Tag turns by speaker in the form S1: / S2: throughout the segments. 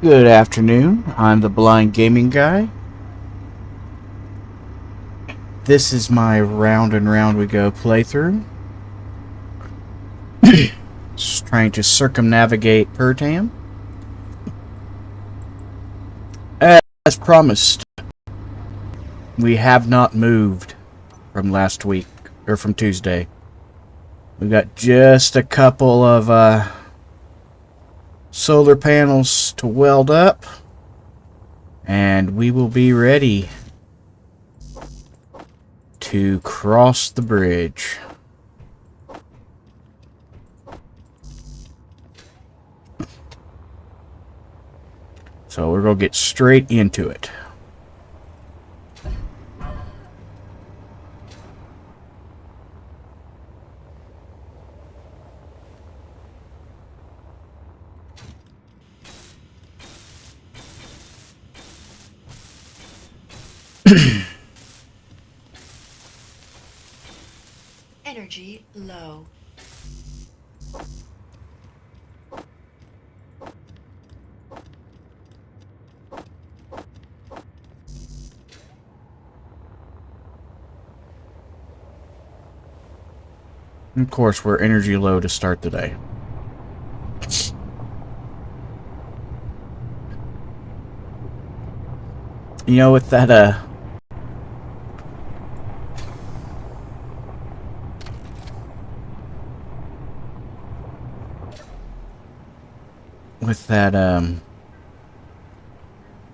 S1: Good afternoon. I'm the Blind Gaming Guy. This is my round and round we go playthrough. Just trying to circumnavigate Pertam. As promised, we have not moved from last week, or from Tuesday. We got just a couple of solar panels to weld up, and we will be ready to cross the bridge. So we're going to get straight into it.
S2: Energy low.
S1: Of course, we're energy low to start the day. You know, with that,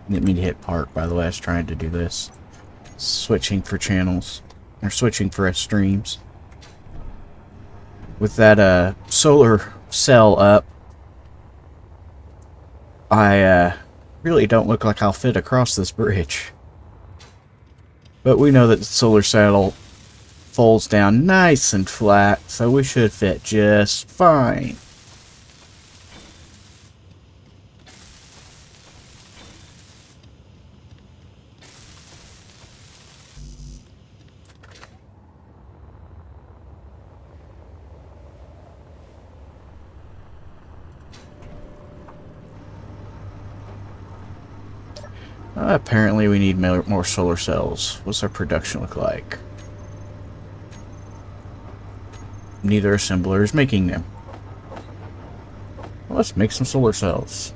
S1: didn't mean to hit park, by the way. I was trying to do this. Switching for channels. Or switching for streams. With that, solar cell up, I, really don't look like I'll fit across this bridge. But we know that the solar cell folds down nice and flat, so we should fit just fine. Apparently we need more solar cells. What's our production look like? Neither assembler is making them. Well, let's make some solar cells.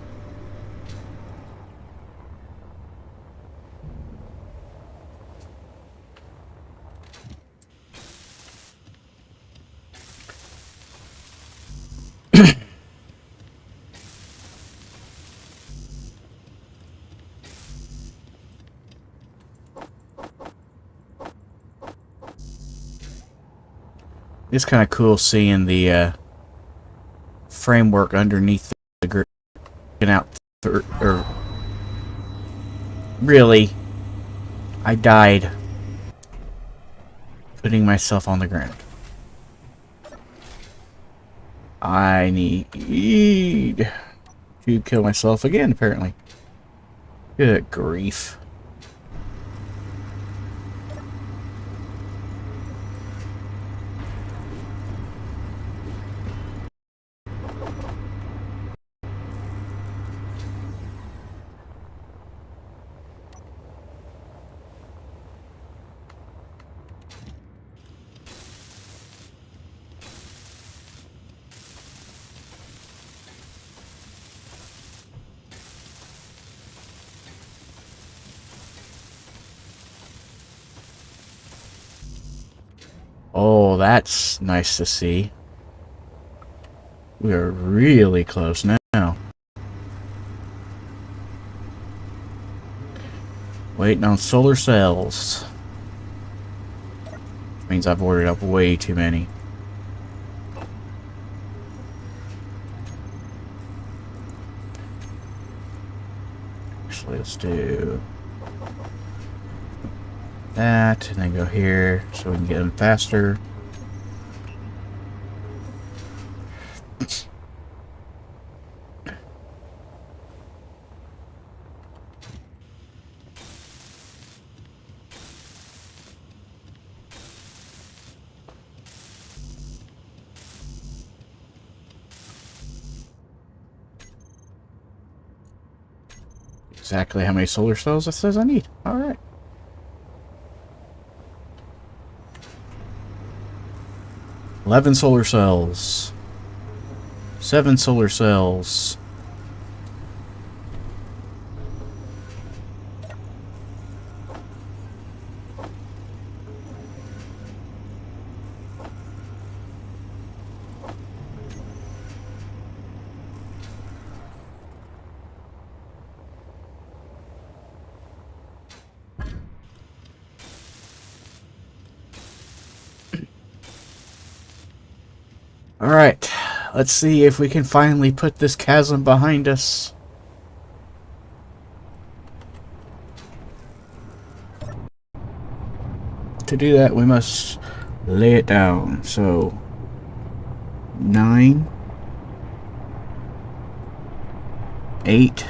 S1: It's kind of cool seeing the framework underneath the grid out. Or really, I died putting myself on the ground. I need to kill myself again, apparently. Good grief. Oh, that's nice to see. We are really close now. Waiting on solar cells. Which means I've ordered up way too many. Actually, let's do that, and then go here so we can get them faster. exactly how many solar cells it says I need. Alright. "11 solar cells. 7 solar cells. Alright, let's see if we can finally put this chasm behind us. To do that, we must lay it down. So, 9, 8,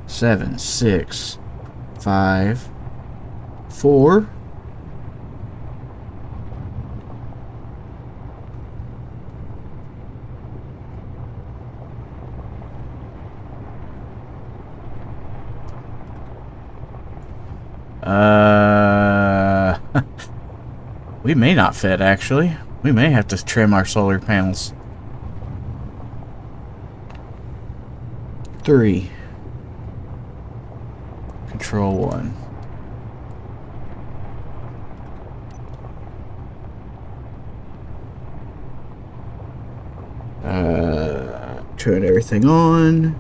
S1: 7, 6, 5, 4, we may not fit, actually. We may have to trim our solar panels. 3. Control 1. Turn everything on.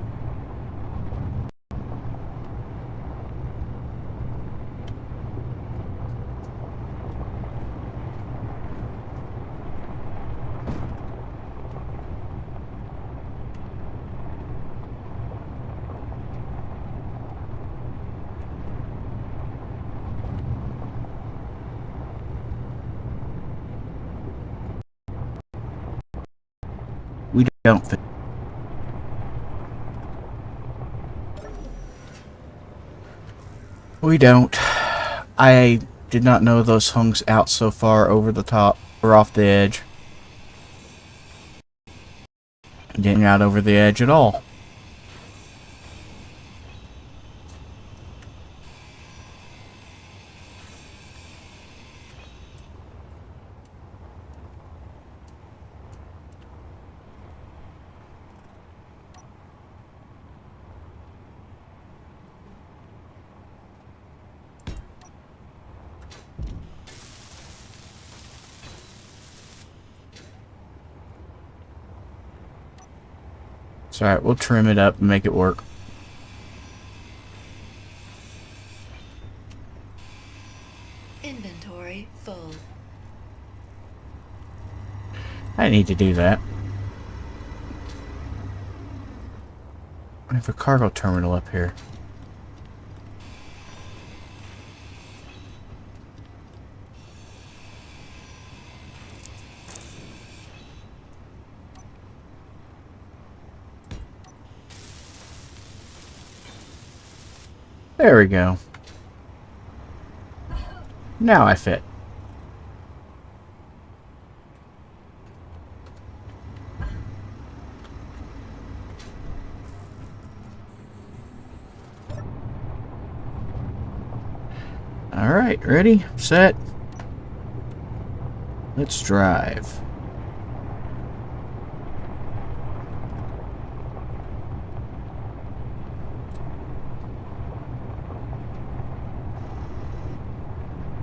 S1: We don't fit. We don't. I did not know those hung out so far over the top or off the edge. Didn't out over the edge at all. It's alright, we'll trim it up and make it work.
S2: Inventory full.
S1: I need to do that. I have a cargo terminal up here. There we go. Now I fit. Alright, ready, set. Let's drive.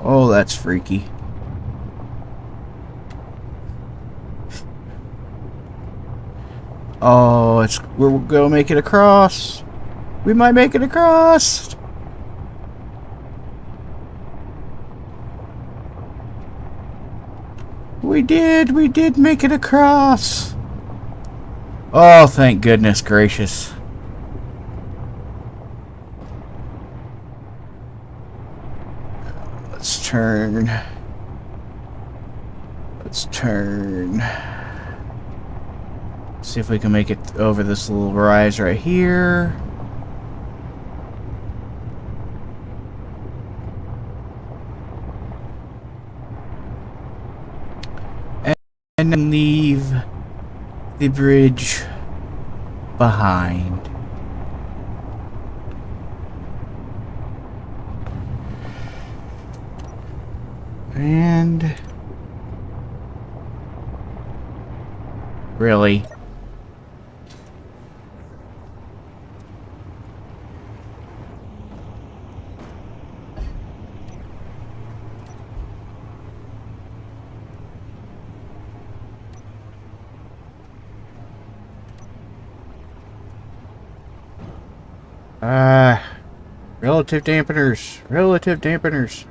S1: Oh, that's freaky. Oh, we're gonna make it across. We might make it across. We did make it across. Oh, thank goodness gracious. Let's turn. Let's turn. See if we can make it over this little rise right here. And then leave the bridge behind. And... really? Relative dampeners. Relative dampeners.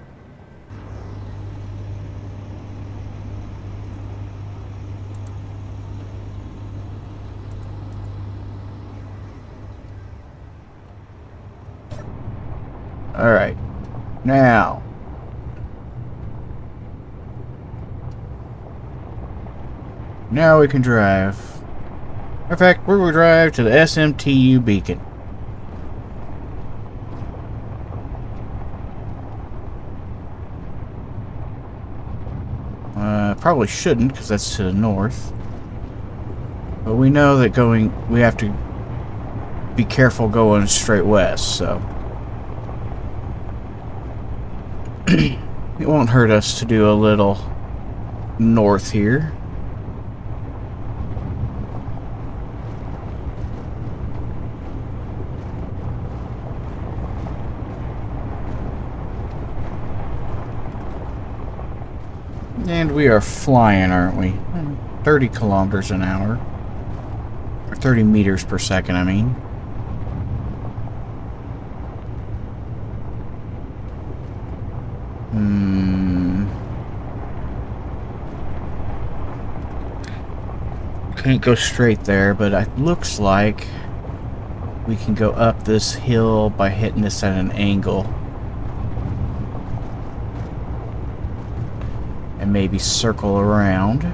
S1: Alright. Now. Now we can drive. In fact, we will drive to the SMTU beacon. Probably shouldn't, because that's to the north. But we know that we have to be careful going straight west, so. It won't hurt us to do a little north here. And we are flying, aren't we? 30 kilometers an hour. Or 30 meters per second, I mean. Can't go straight there, but it looks like we can go up this hill by hitting this at an angle. And maybe circle around.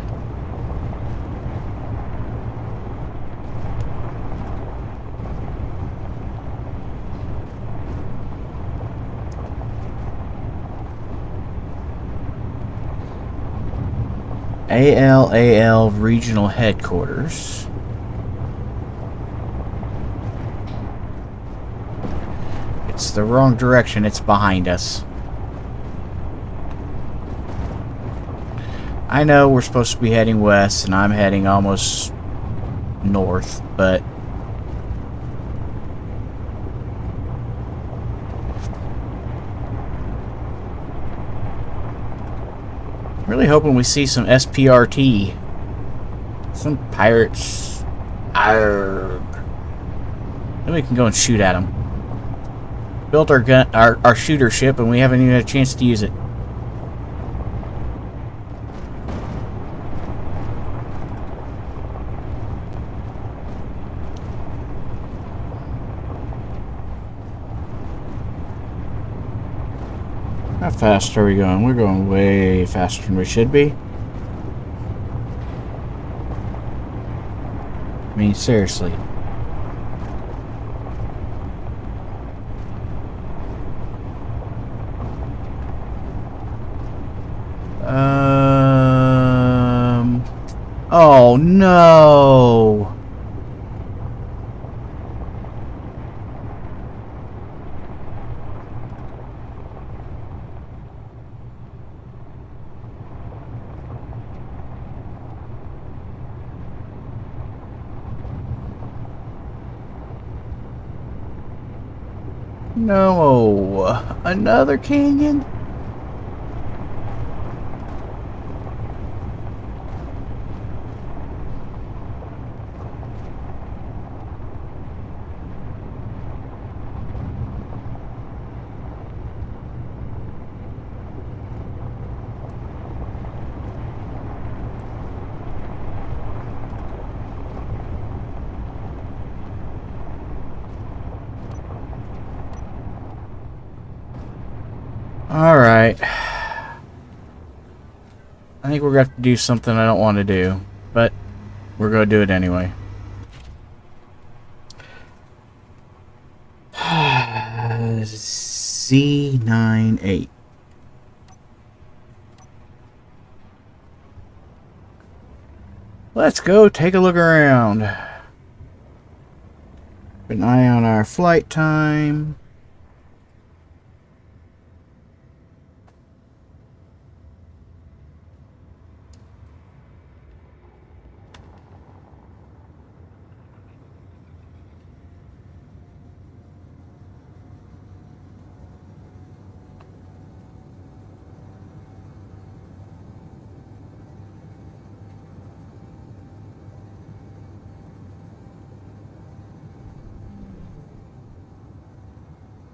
S1: ALAL Regional Headquarters. It's the wrong direction, it's behind us. I know we're supposed to be heading west, and I'm heading almost north, but... really hoping we see some SPRT. Some pirates. Arrgh. Then we can go and shoot at them. Built our gun, our shooter ship, and we haven't even had a chance to use it. How fast are we going? We're going way faster than we should be. I mean, seriously. Oh no! No! Another canyon? Alright. I think we're going to have to do something I don't want to do, but we're going to do it anyway. Z98. Let's go take a look around. Keep an eye on our flight time.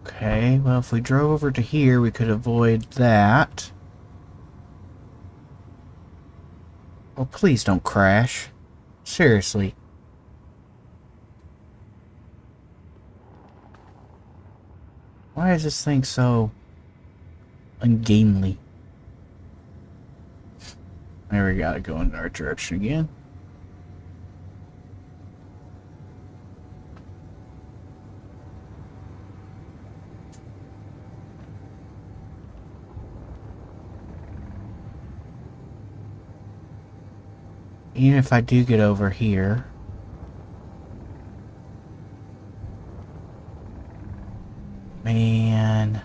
S1: Okay, well, if we drove over to here, we could avoid that. Oh, please don't crash. Seriously. Why is this thing so ungainly? There, we gotta go in our direction again. Even if I do get over here. Man.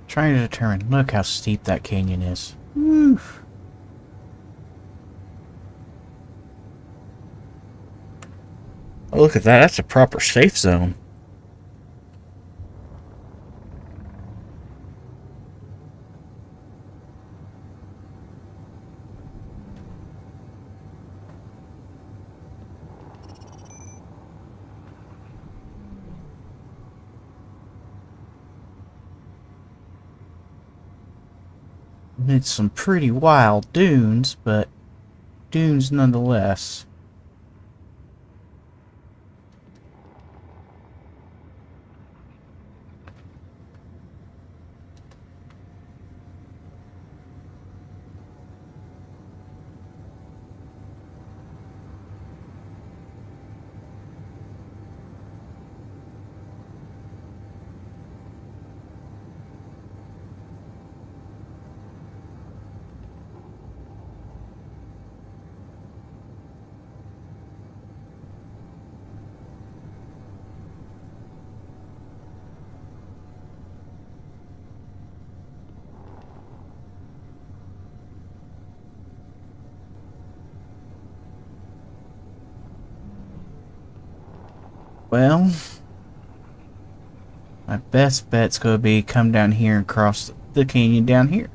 S1: Trying to determine. Look how steep that canyon is. Woo. Oh, look at that. That's a proper safe zone. It's some pretty wild dunes, but dunes nonetheless. Well, my best bet's gonna be come down here and cross the canyon down here.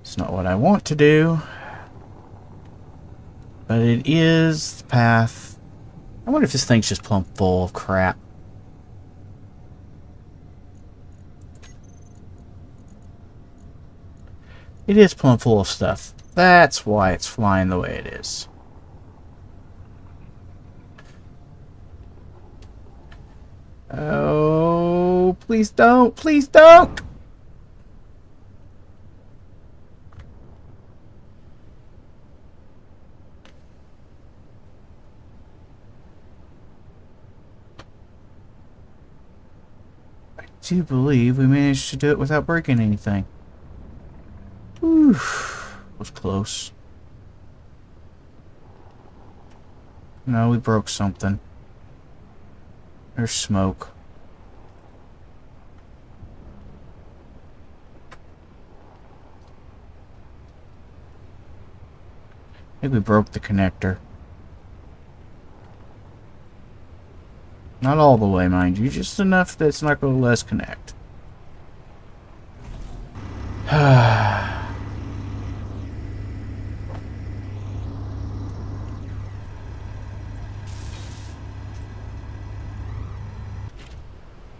S1: It's not what I want to do, but it is the path. I wonder if this thing's just plumb full of crap. It is plumb full of stuff. That's why it's flying the way it is. Oh, please don't. Please don't. I do believe we managed to do it without breaking anything. Whew. Was close. No, we broke something. There's smoke. I think we broke the connector. Not all the way, mind you. Just enough that it's not going to let us connect.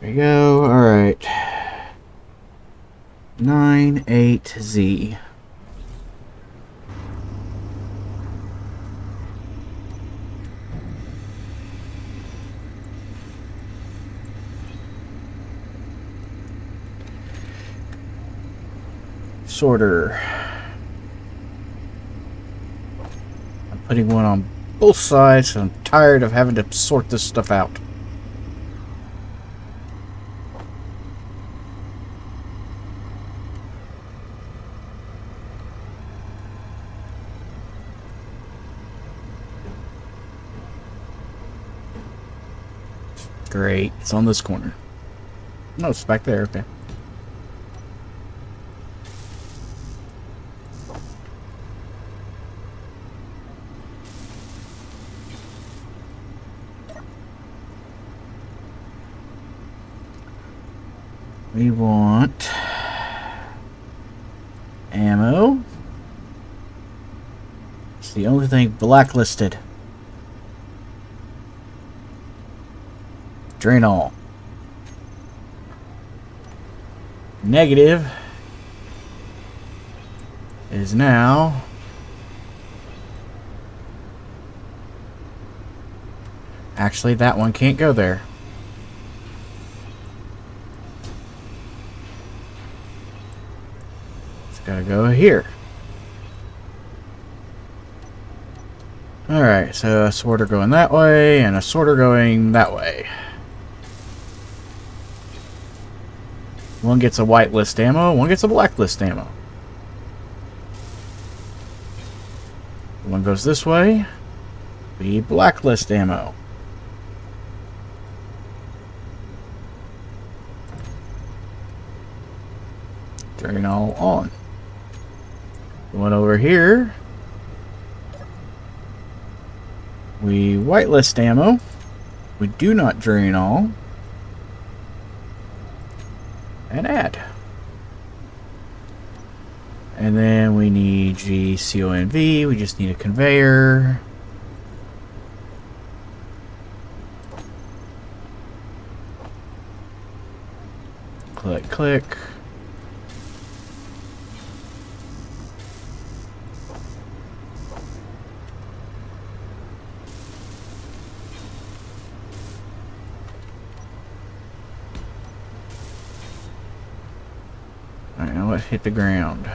S1: There you go. Alright. 98Z. Sorter. I'm putting one on both sides, and I'm tired of having to sort this stuff out. Great. It's on this corner. No, it's back there. Okay. We want ammo. It's the only thing blacklisted. Drain all. Negative is now actually that one can't go there. It's gotta go here. Alright, so a sorter going that way and a sorter going that way. One gets a whitelist ammo, one gets a blacklist ammo. One goes this way, be blacklist ammo. Drain all on. One over here, we whitelist ammo. We do not drain all. And add. And then we need GCONV. We just need a conveyor. Click, click. Alright, now let's hit the ground.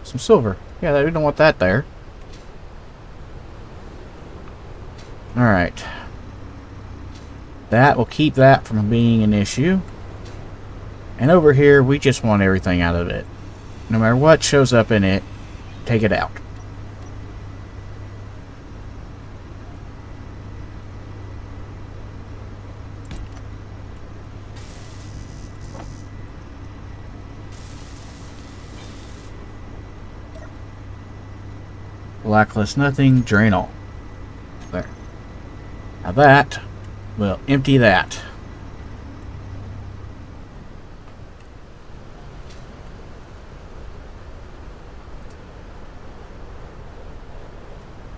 S1: Some silver. Yeah, we don't want that there. Alright. That will keep that from being an issue. And over here, we just want everything out of it. No matter what shows up in it, take it out. Blacklist nothing, drain all. There. Now that will empty that.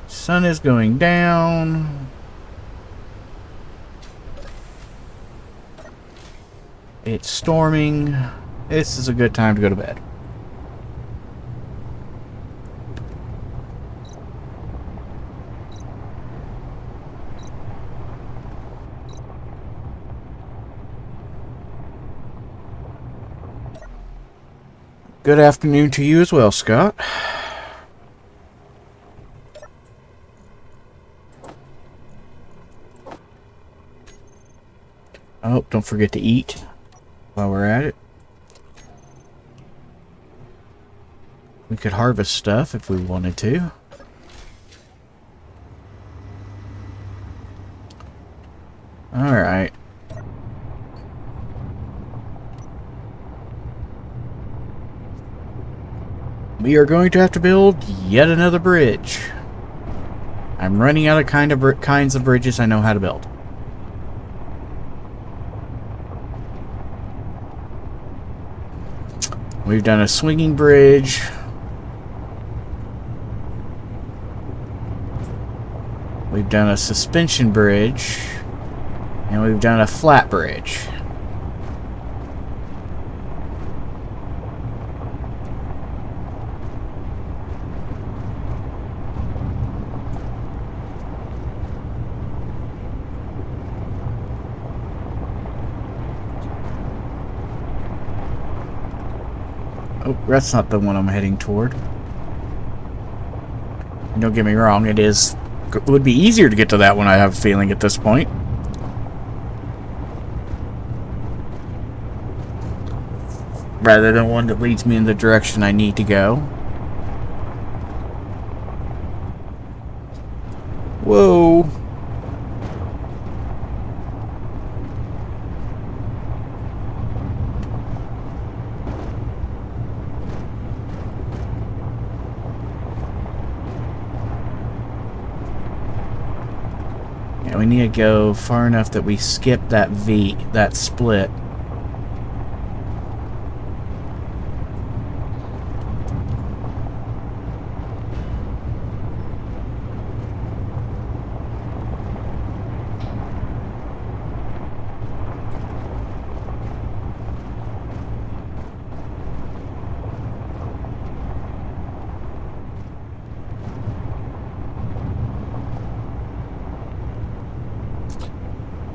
S1: Sun is going down. It's storming. This is a good time to go to bed. Good afternoon to you as well, Scott. Oh, don't forget to eat while we're at it. We could harvest stuff if we wanted to. Alright. We are going to have to build yet another bridge. I'm running out of kinds of bridges I know how to build. We've done a swinging bridge. We've done a suspension bridge. And we've done a flat bridge. Oh, that's not the one I'm heading toward. Don't get me wrong, it would be easier to get to that one, I have a feeling, at this point. Rather than one that leads me in the direction I need to go. Whoa. we need to go far enough that we skip that V, that split.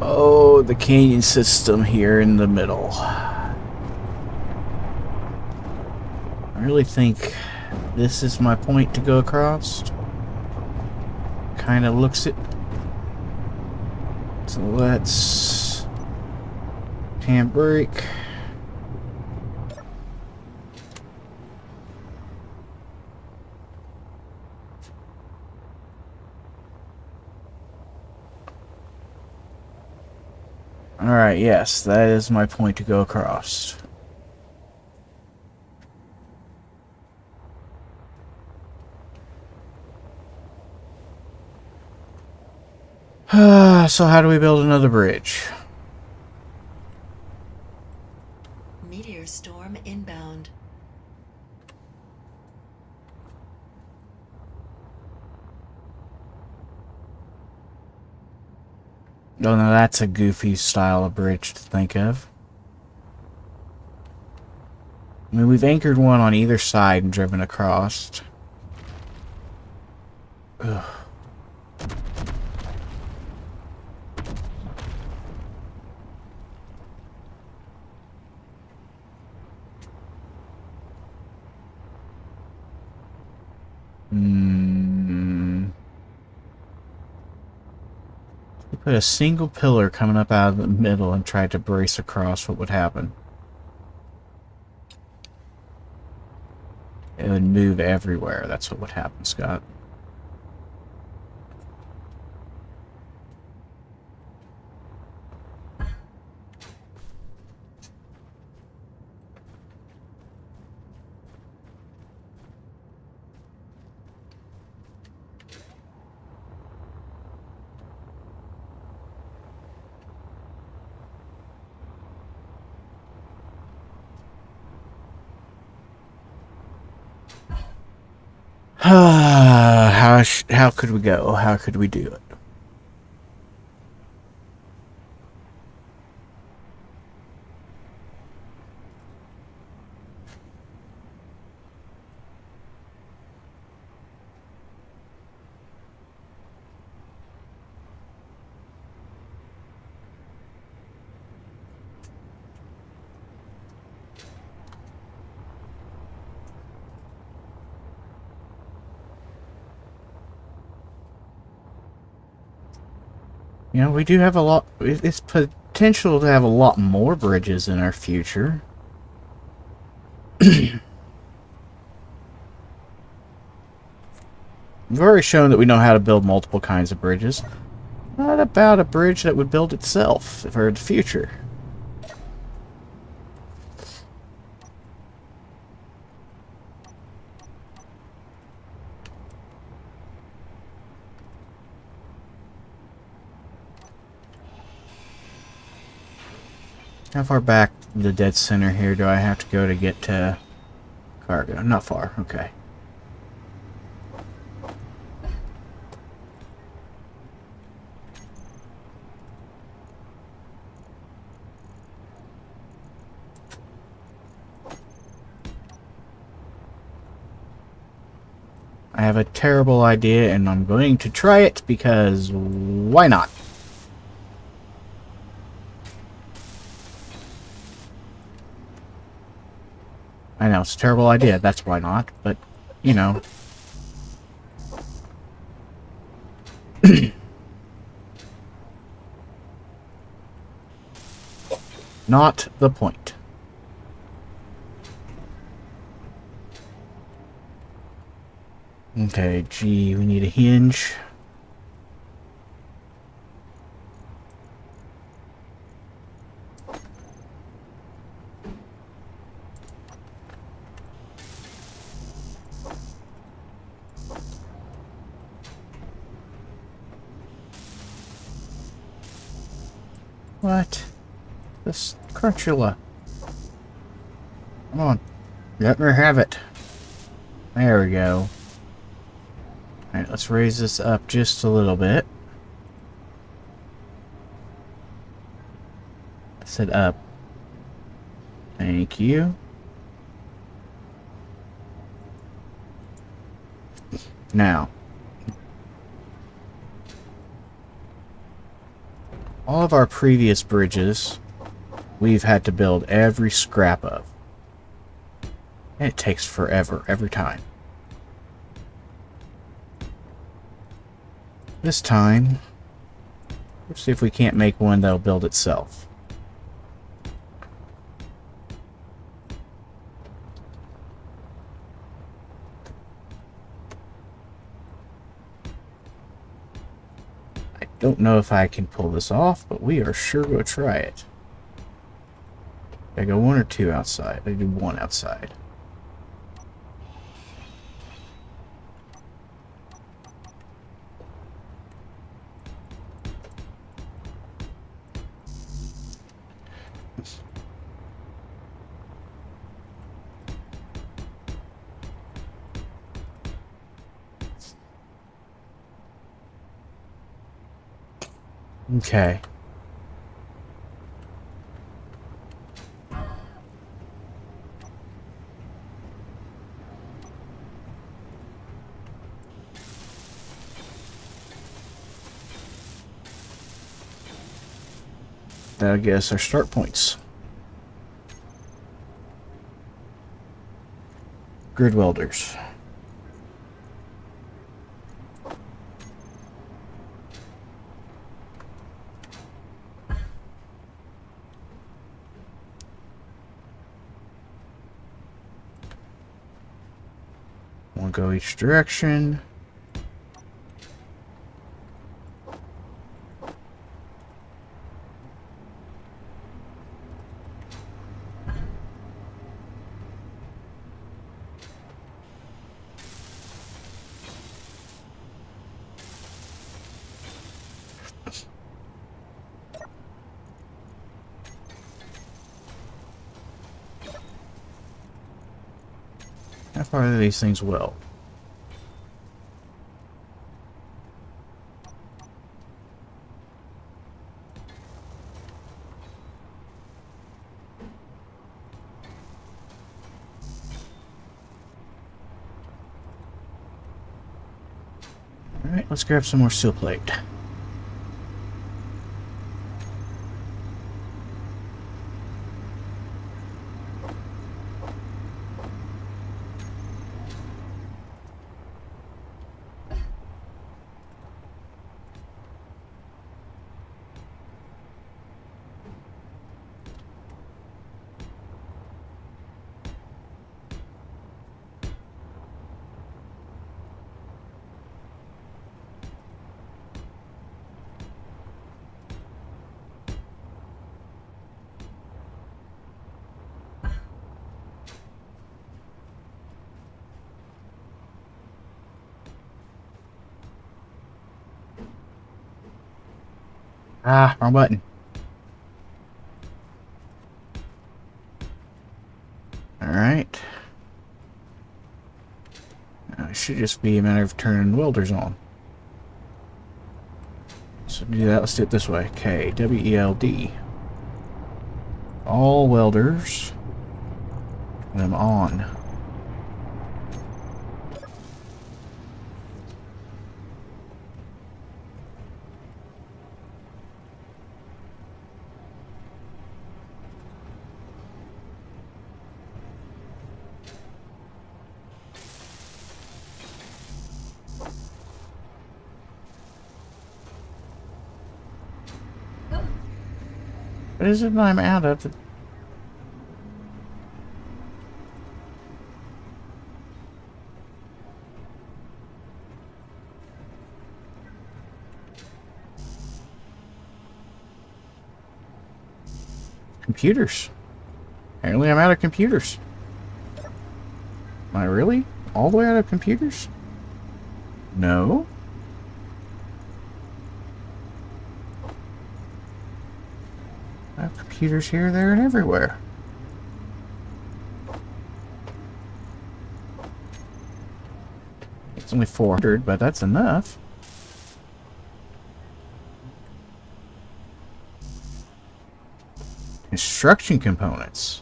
S1: Oh, the canyon system here in the middle. I really think this is my point to go across. Kind of looks it. So let's handbrake. Alright, yes, that is my point to go across. So how do we build another bridge?
S2: Meteor storm inbound.
S1: Oh, no, that's a goofy style of bridge to think of. I mean, we've anchored one on either side and driven across. Ugh. Put a single pillar coming up out of the middle and tried to brace across, what would happen? It would move everywhere. That's what would happen, Scott. How could we go? How could we do it? You know, we do have a lot. It's potential to have a lot more bridges in our future. We've already shown that we know how to build multiple kinds of bridges. What about a bridge that would build itself for the future? How far back the dead center here do I have to go to get to cargo? Not far, okay. I have a terrible idea and I'm going to try it because why not? I know, it's a terrible idea, that's why not, but, you know. Not the point. Okay, gee, we need a hinge. What? This Crunchula. Come on. Let me have it. There we go. Alright, let's raise this up just a little bit. I said up. Thank you. Now, all of our previous bridges, we've had to build every scrap of. And it takes forever, every time. This time, let's see if we can't make one that'll build itself. I don't know if I can pull this off, but we are sure going to try it. I go one or two outside. I do one outside. Okay. That'll get us our start points. Grid welders. We'll go each direction. How far do these things weld? Alright, let's grab some more steel plate. Ah, wrong button. Alright. Now it should just be a matter of turning welders on. So to do that, let's do it this way. Okay, W-E-L-D. All welders. Turn them on. What is it that I'm out of? Computers. Apparently I'm out of computers. Am I really? All the way out of computers? No. computers here, there, and everywhere. It's only 400, but that's enough. Construction components.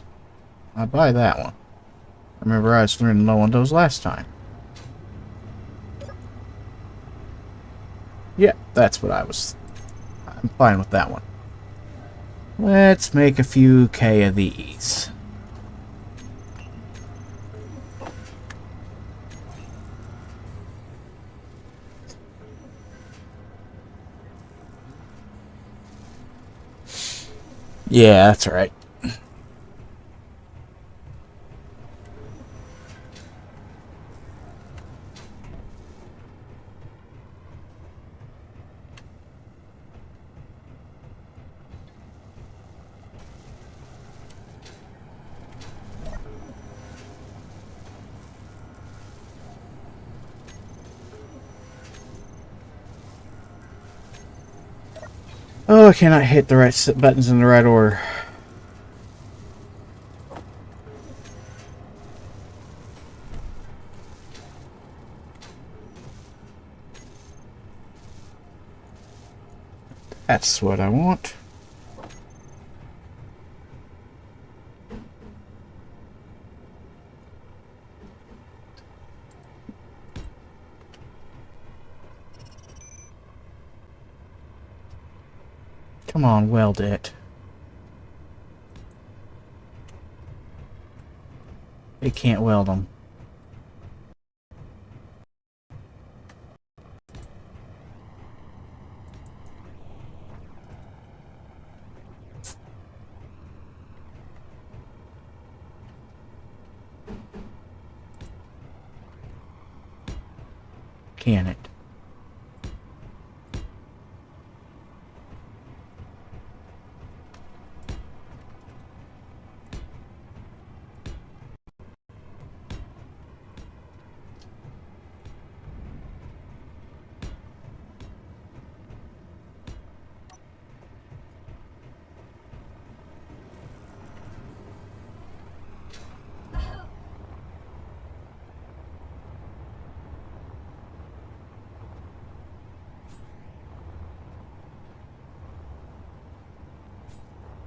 S1: I'll buy that one. Remember, I was running low on those last time. Yeah, that's what I'm fine with that one. Let's make a few K of these. Yeah, that's all right. Oh, I cannot hit the right buttons in the right order. That's what I want. Come on, weld it. It can't weld them. Can it?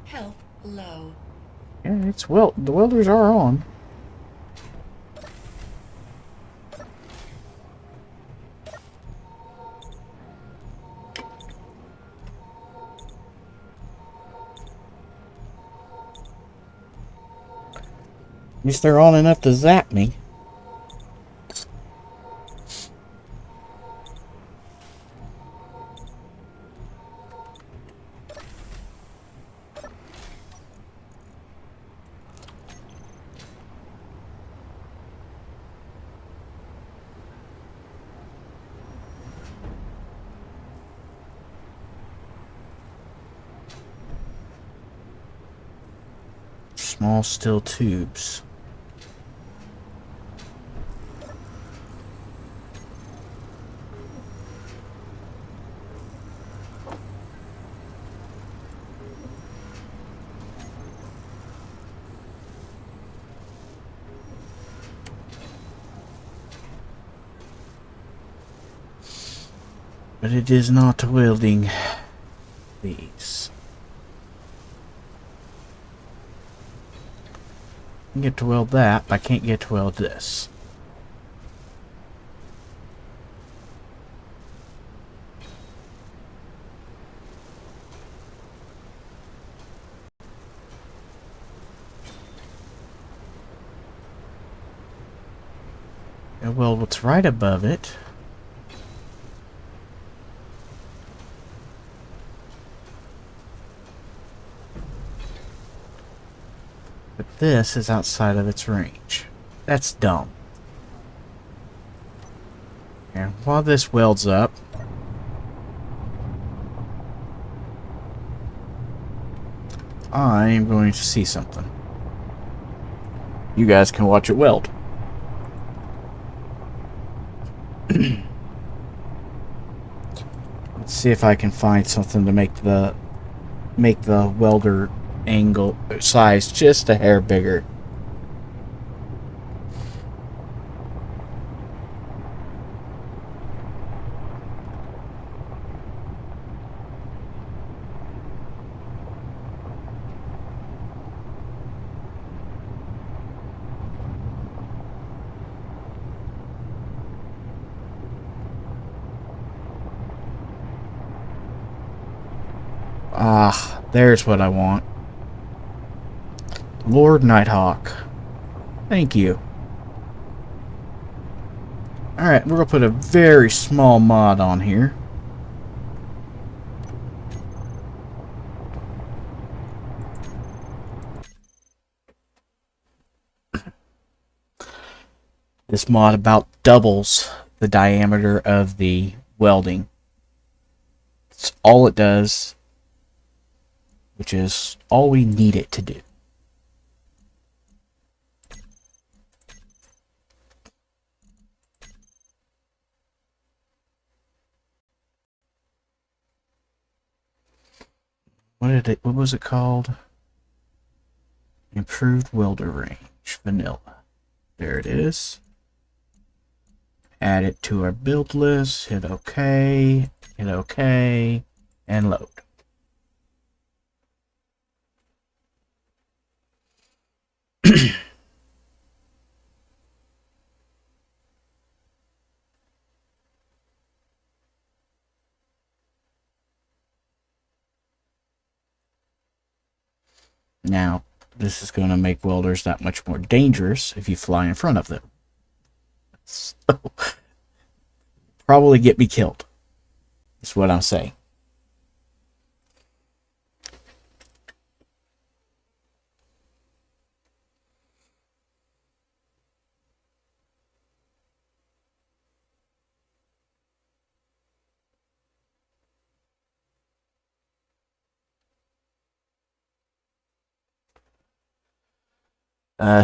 S2: Health low.
S1: Yeah, it's the welders are on. At least they're on enough to zap me. Small steel tubes. But it is not welding these. I can get to weld that, but I can't get to weld this. And weld what's right above it. But this is outside of its range. That's dumb. And while this welds up, I'm going to see something. You guys can watch it weld. Let's see if I can find something to make the welder angle size just a hair bigger. Ah, there's what I want. Lord Nighthawk. Thank you. Alright, we're going to put a very small mod on here. This mod about doubles the diameter of the welding. It's all it does, which is all we need it to do. What was it called? Improved welder range, vanilla. There it is. Add it to our build list, hit OK, and load. Now, this is going to make welders that much more dangerous if you fly in front of them. So, probably get me killed. That's what I'm saying.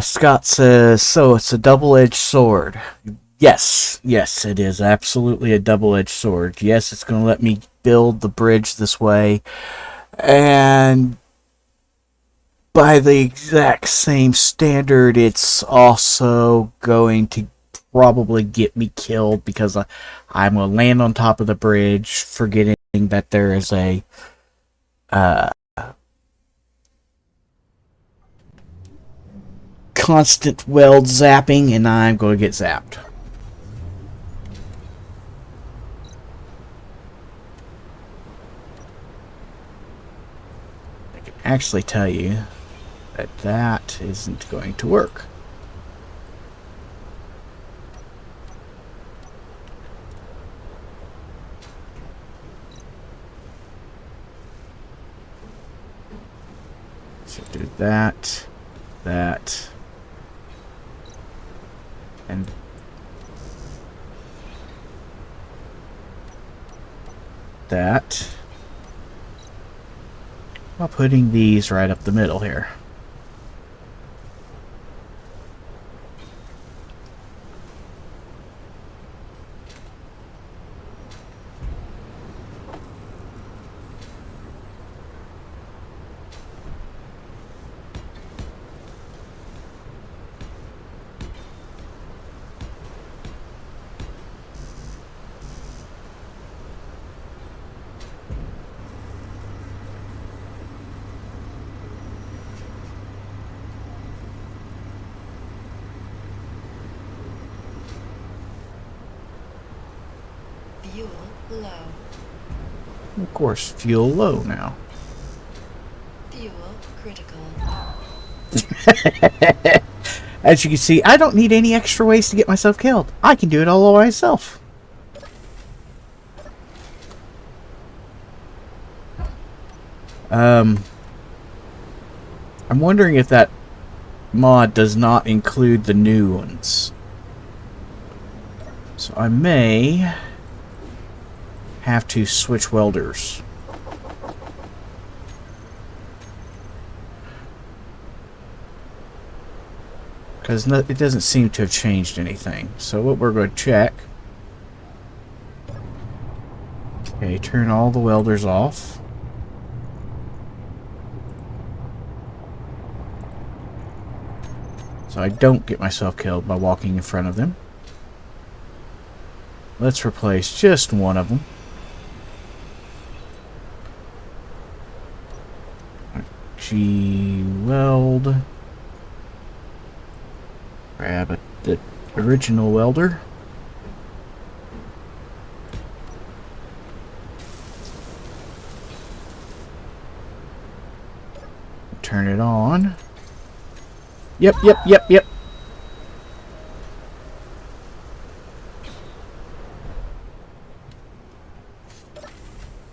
S1: Scott says, so it's a double-edged sword. Yes, yes, it is absolutely a double-edged sword. Yes, it's going to let me build the bridge this way. And by the exact same standard, it's also going to probably get me killed because I'm going to land on top of the bridge, forgetting that there is a constant weld zapping, and I'm going to get zapped. I can actually tell you that that isn't going to work. So do that, that, and that, while putting these right up the middle here.
S2: Fuel low.
S1: Of course, fuel low now.
S2: Fuel critical.
S1: As you can see, I don't need any extra ways to get myself killed. I can do it all by myself. I'm wondering if that mod does not include the new ones. So I may have to switch welders. Because it doesn't seem to have changed anything. So what we're going to check. Okay, turn all the welders off. so I don't get myself killed by walking in front of them. Let's replace just one of them. G-weld. Grab the original welder. Turn it on. Yep.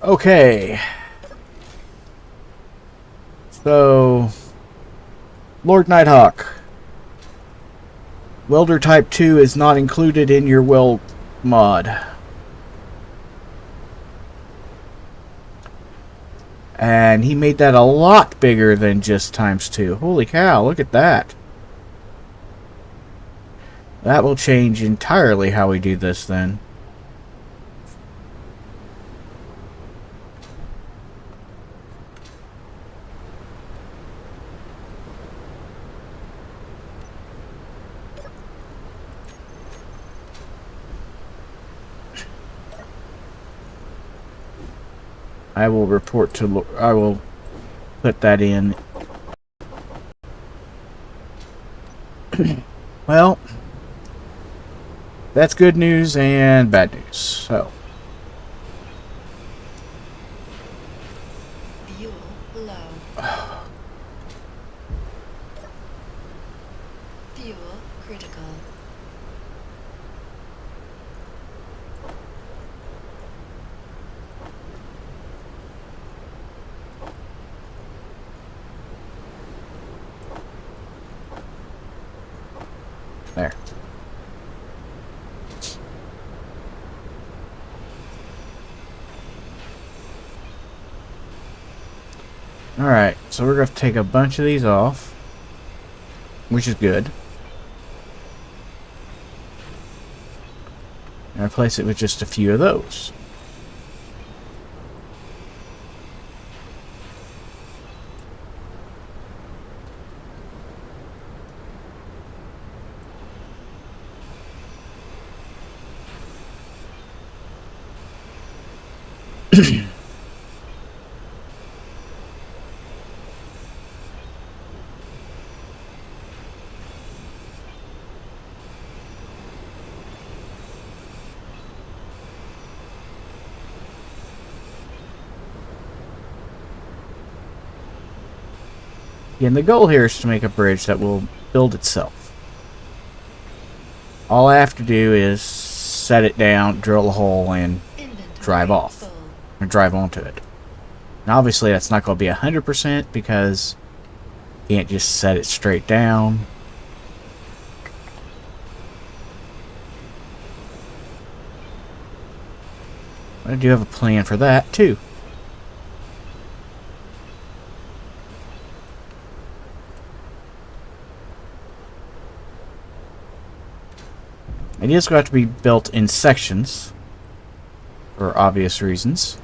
S1: Okay. So, Lord Nighthawk. Welder Type 2 is not included in your weld mod. And he made that a lot bigger than just ×2. Holy cow, look at that. That will change entirely how we do this then. I will put that in. Well, that's good news and bad news. So,
S2: Fuel low. Fuel critical.
S1: there. Alright, so we're going to take a bunch of these off, which is good. And replace it with just a few of those. And the goal here is to make a bridge that will build itself. All I have to do is set it down, drill a hole, and
S2: Inventory
S1: drive off.
S2: full.
S1: Or drive onto it. Now obviously that's not going to be 100% because you can't just set it straight down. I do have a plan for that too. It is going to have to be built in sections for obvious reasons.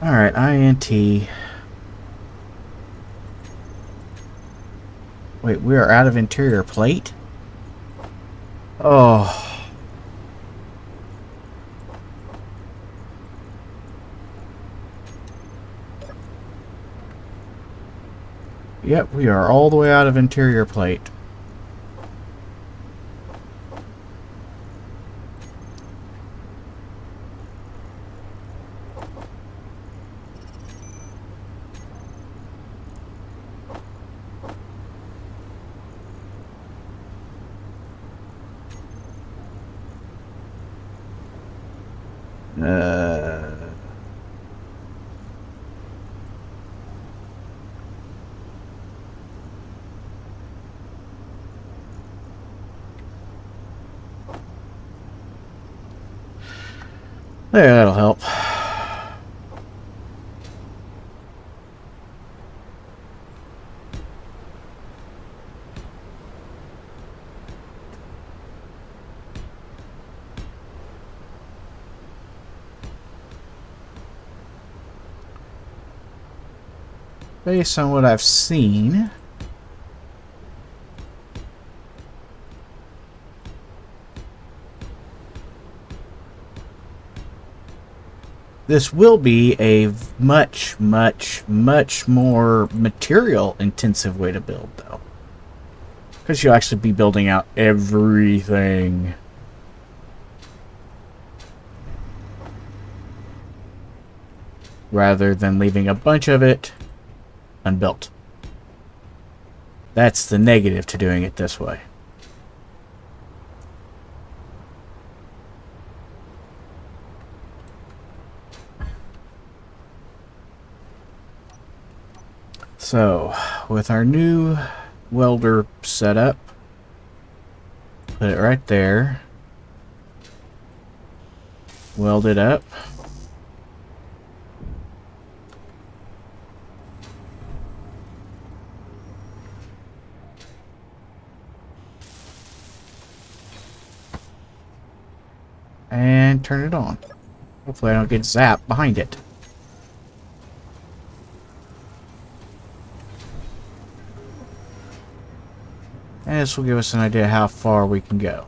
S1: Alright, INT. Wait, we are out of interior plate? Oh. Yep, we are all the way out of interior plate. There, that'll help. based on what I've seen, this will be a much, much, much more material intensive way to build, though. Because you'll actually be building out everything. Rather than leaving a bunch of it unbuilt. That's the negative to doing it this way. So, with our new welder setup, put it right there. Weld it up. And turn it on. Hopefully I don't get zapped behind it. And this will give us an idea how far we can go.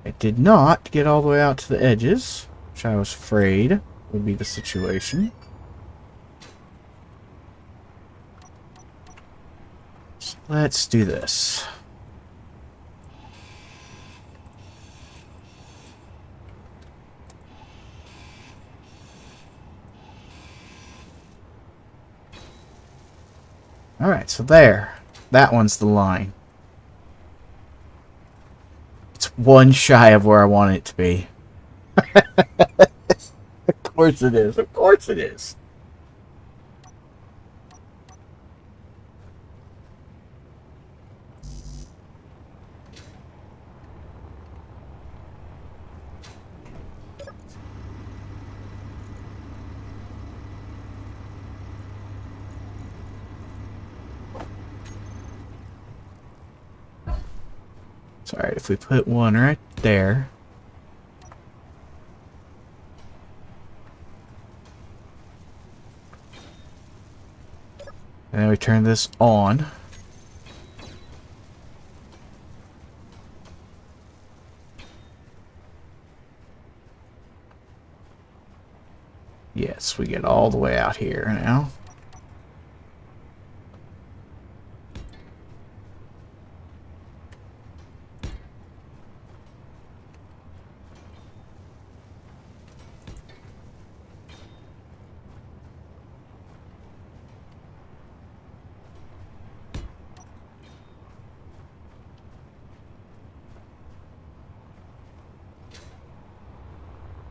S1: It did not get all the way out to the edges, which I was afraid would be the situation. So let's do this. Alright, so there. That one's the line. It's one shy of where I want it to be. Of course it is. Of course it is. Alright, if we put one right there. And then we turn this on. Yes, we get all the way out here now.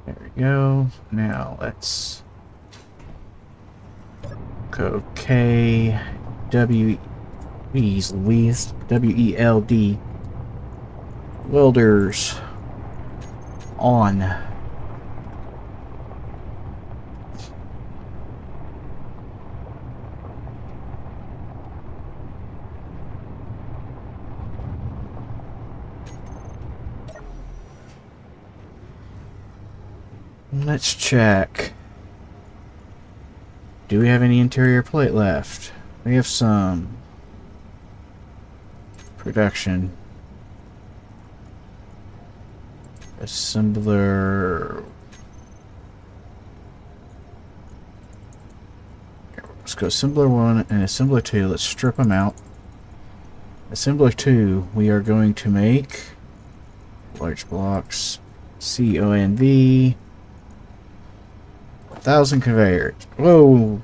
S1: There we go. Now let's go K W E's Louise WELD welders on. Let's check. Do we have any interior plate left? We have some. Production. Assembler. Let's go assembler 1 and assembler 2. Let's strip them out. Assembler 2, we are going to make large blocks. CONV. 1,000 conveyors. Whoa!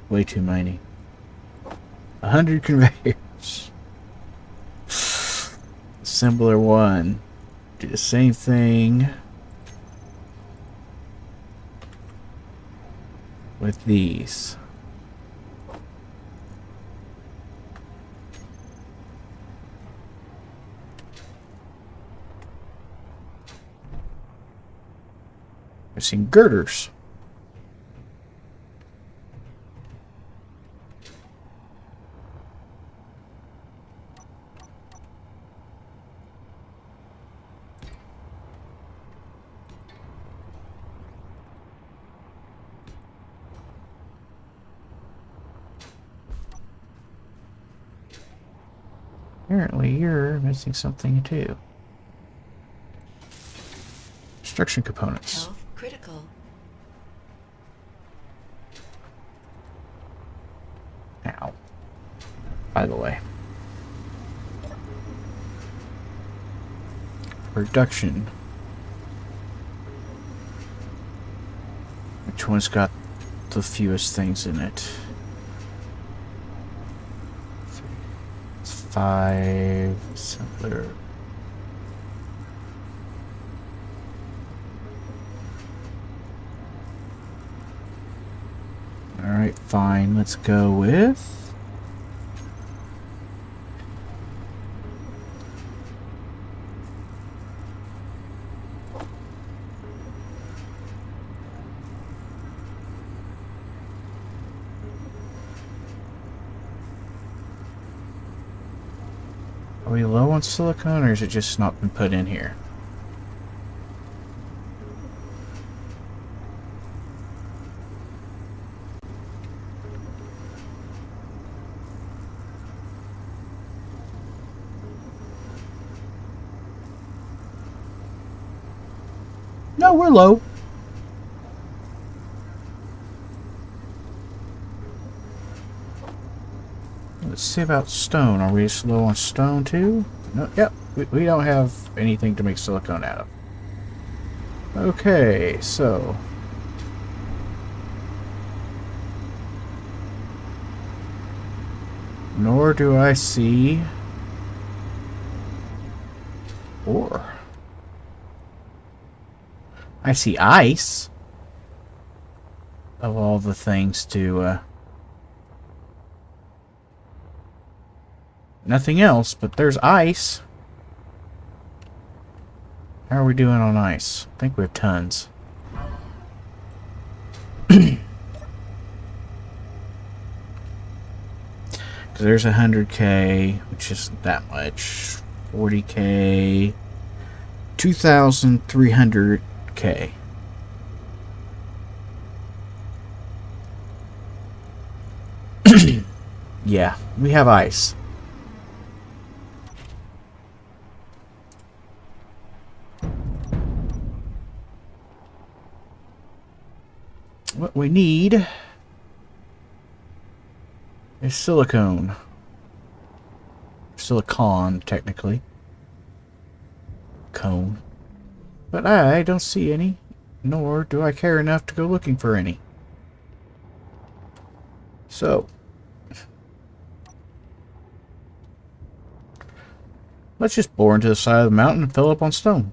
S1: Way too many. 100 conveyors. Assembler 1. Do the same thing with these. I've seen girders. Apparently you're missing something too. Construction components.
S2: Health critical.
S1: Ow. By the way. Production. Which one's got the fewest things in it? It's 5 simpler. Alright, fine. Let's go with... Are we low on silicone, or is it just not been put in here? No, we're low. Let's see about stone. Are we just low on stone too? No, yep. We don't have anything to make silicone out of. Okay, so... Nor do I see... ore. I see ice. Of all the things to... Nothing else, but there's ice. How are we doing on ice? I think we have tons. Because there's 100k, which isn't that much. 40k. 2,300k. Yeah, we have ice. What we need is silicone. Silicon, technically. Cone. But I don't see any, nor do I care enough to go looking for any. So, let's just bore into the side of the mountain and fill up on stone.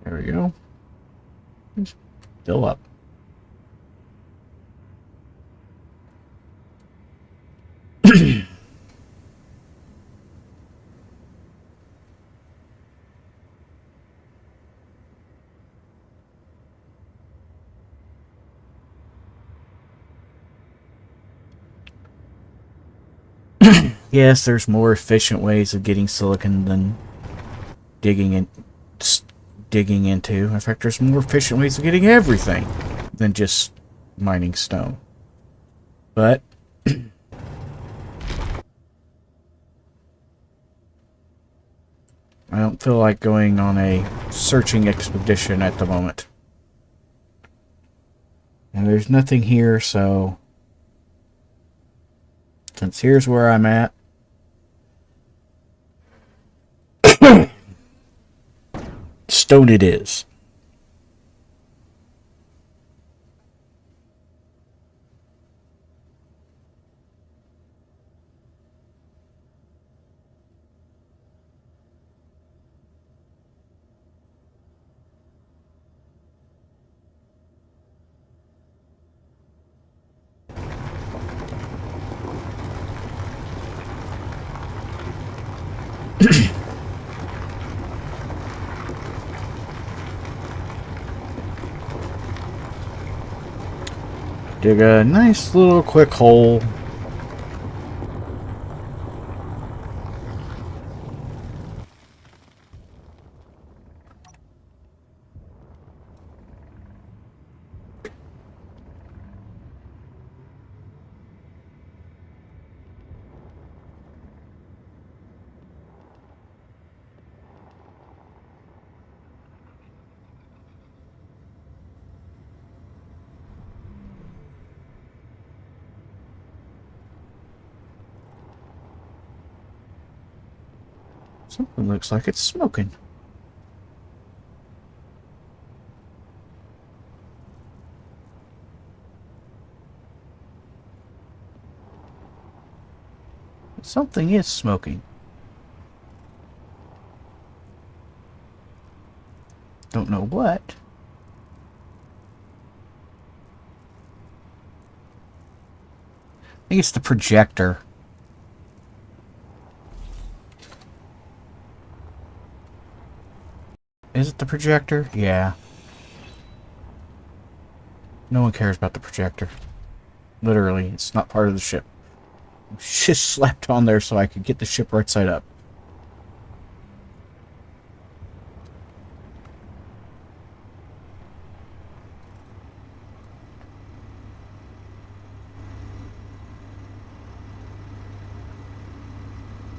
S1: There we go. Just fill up. Yes, there's more efficient ways of getting silicon than digging into. In fact, there's more efficient ways of getting everything than just mining stone. But I don't feel like going on a searching expedition at the moment. And there's nothing here, so since here's where I'm at, stone it is. Dig a nice little quick hole. Something looks like it's smoking. Something is smoking. Don't know what. I think it's the projector. Is it the projector? Yeah. No one cares about the projector. Literally, it's not part of the ship. It's just slapped on there so I could get the ship right side up.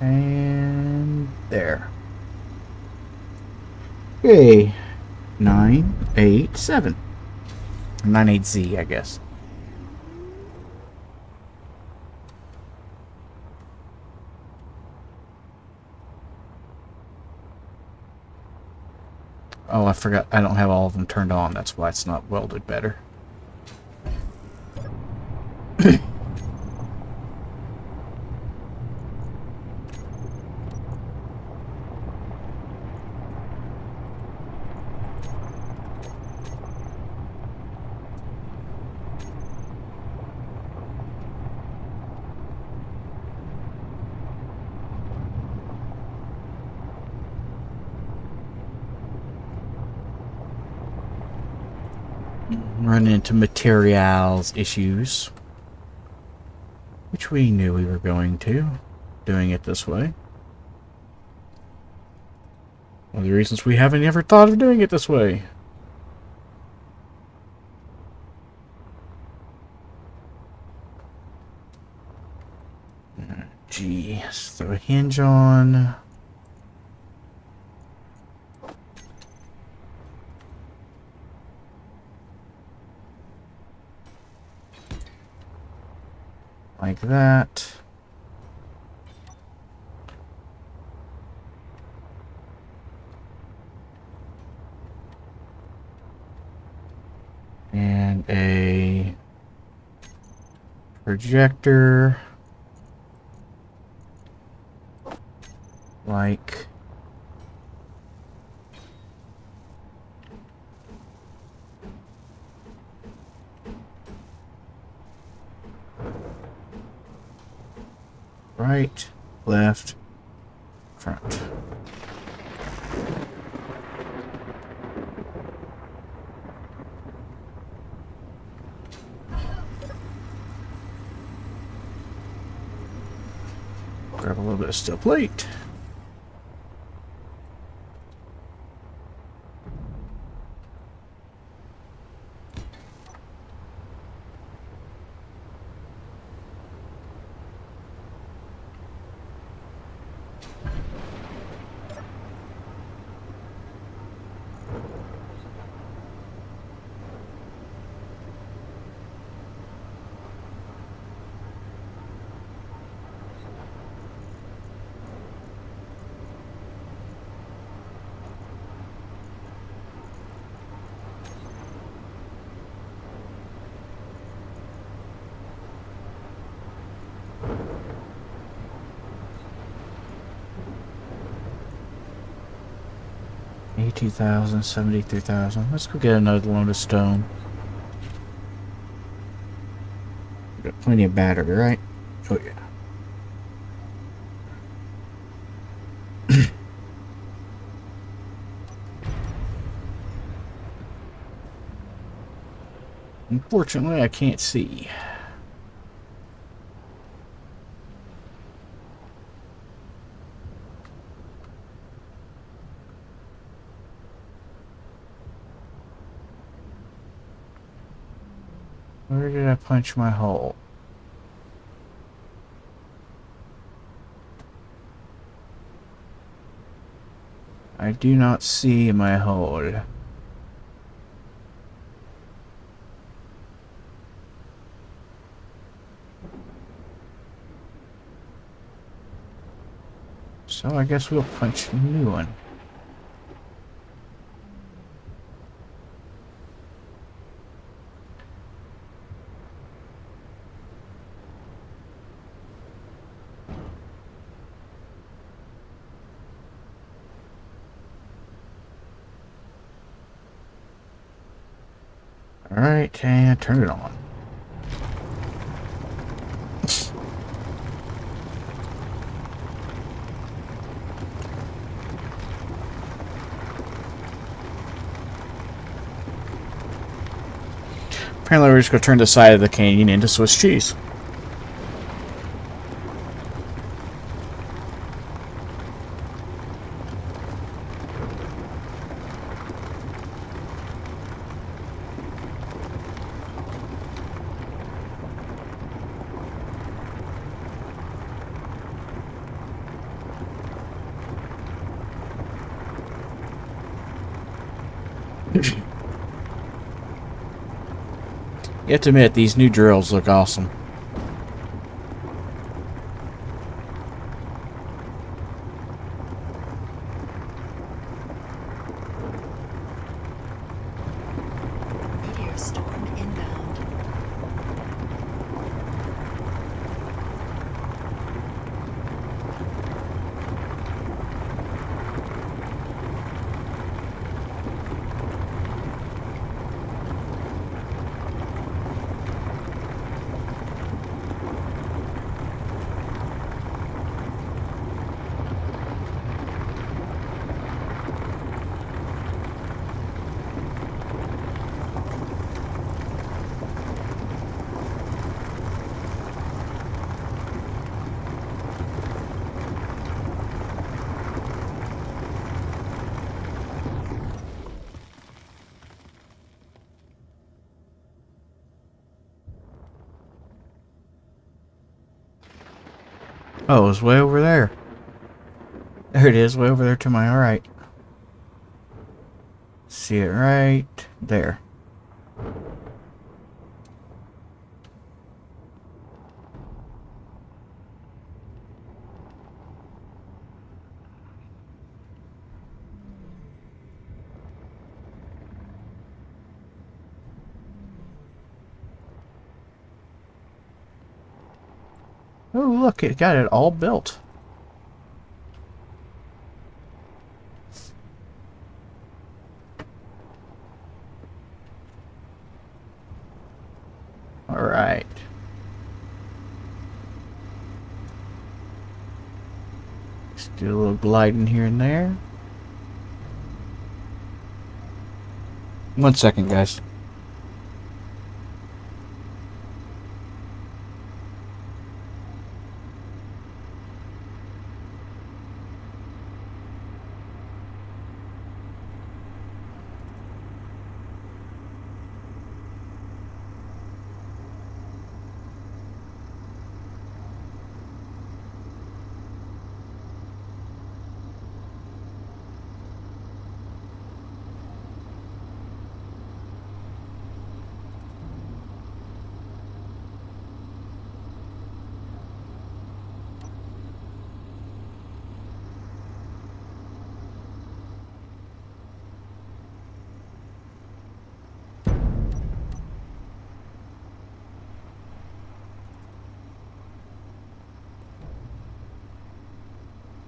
S1: And there. Okay. 987. 98Z, I guess. Oh, I forgot. I don't have all of them turned on. That's why it's not welded better. Run into materials issues, which we knew we were going to, doing it this way. One of the reasons we haven't ever thought of doing it this way. Gee, let's throw a hinge on. Like that. And a projector. Like right, left, front. Grab a little bit of steel plate. $82,000, $73,000. Let's go get another load of stone. We got plenty of battery, right? Oh yeah. Unfortunately, I can't see. Where did I punch my hole? I do not see my hole. So I guess we'll punch a new one. Alright, and turn it on. Apparently we're just going to turn the side of the canyon into Swiss cheese. You have to admit, these new drills look awesome.
S2: Meteor storm inbound.
S1: Oh, it's way over there. There it is, way over there to my right. See it right there. Oh, look, it got it all built. Alright. Let's do a little gliding here and there. 1 second, guys.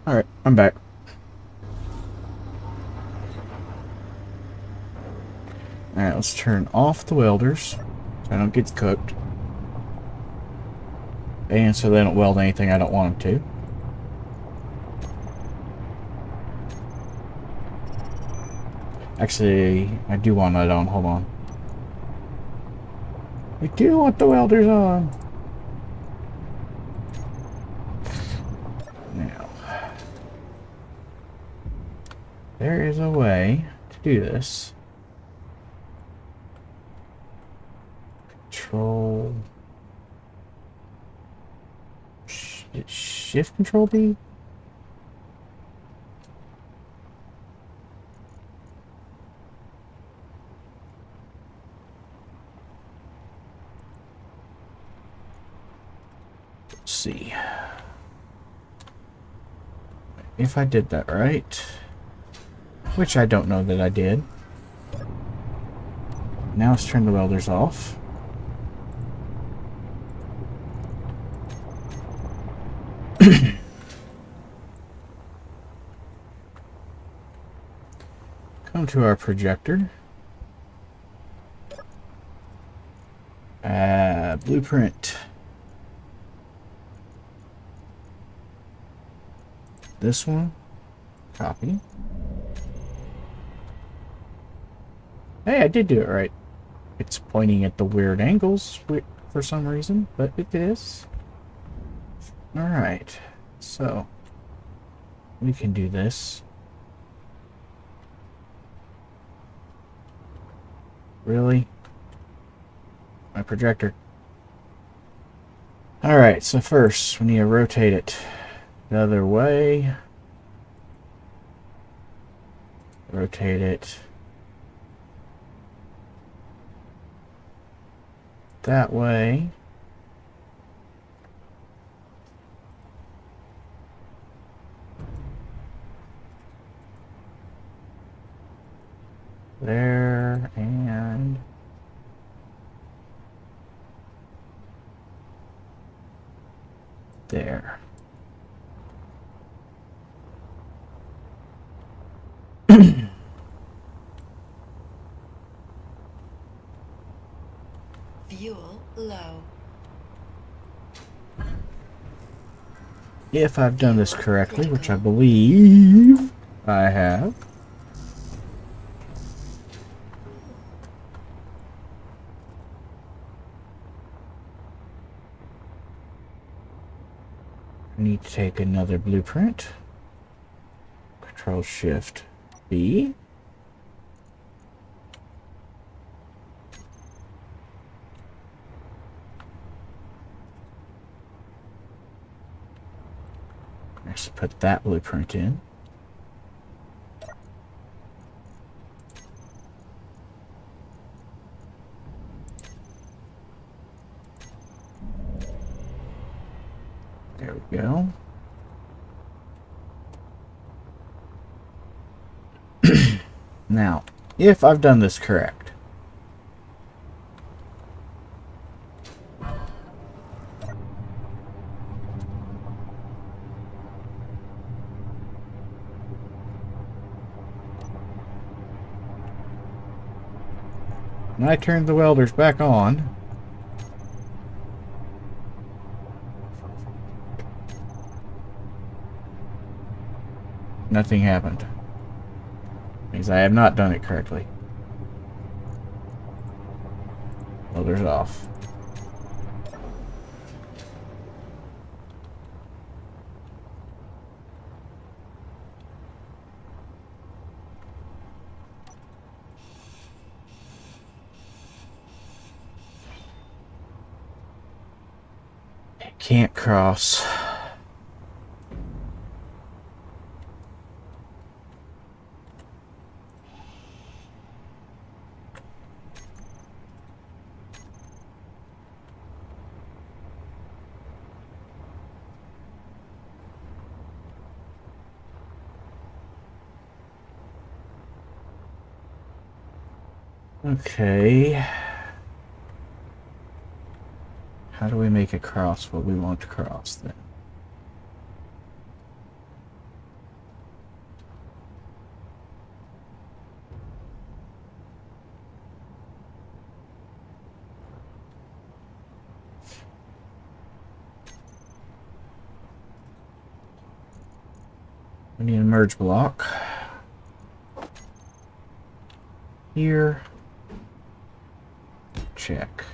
S1: Alright, I'm back. Alright, let's turn off the welders so I don't get cooked. And so they don't weld anything I don't want them to. Actually, I do want that on. Hold on. We do want the welders on. Now, there is a way to do this. Control. Shift Control B? Let's see. If I did that right, which I don't know that I did. Now let's turn the welders off. Come to our projector. Blueprint. This one. Copy. Hey, I did do it right. It's pointing at the weird angles for some reason, but it is. Alright. So, we can do this. Really? My projector. Alright, so first we need to rotate it the other way. Rotate it that way. There and there.
S2: Fuel low.
S1: If I've done this correctly, which I believe I have. I need to take another blueprint. Control Shift B. Let's put that blueprint in. There we go. Now, if I've done this correct, and I turned the welders back on, nothing happened. Means I have not done it correctly. Welders off. It can't cross. Okay. How do we make it cross what we want to cross then? We need a merge block. Here. Check.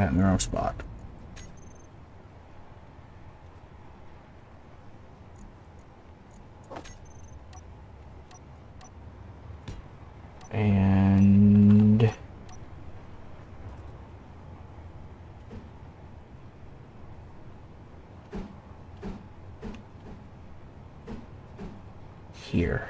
S1: that in the wrong spot. And here.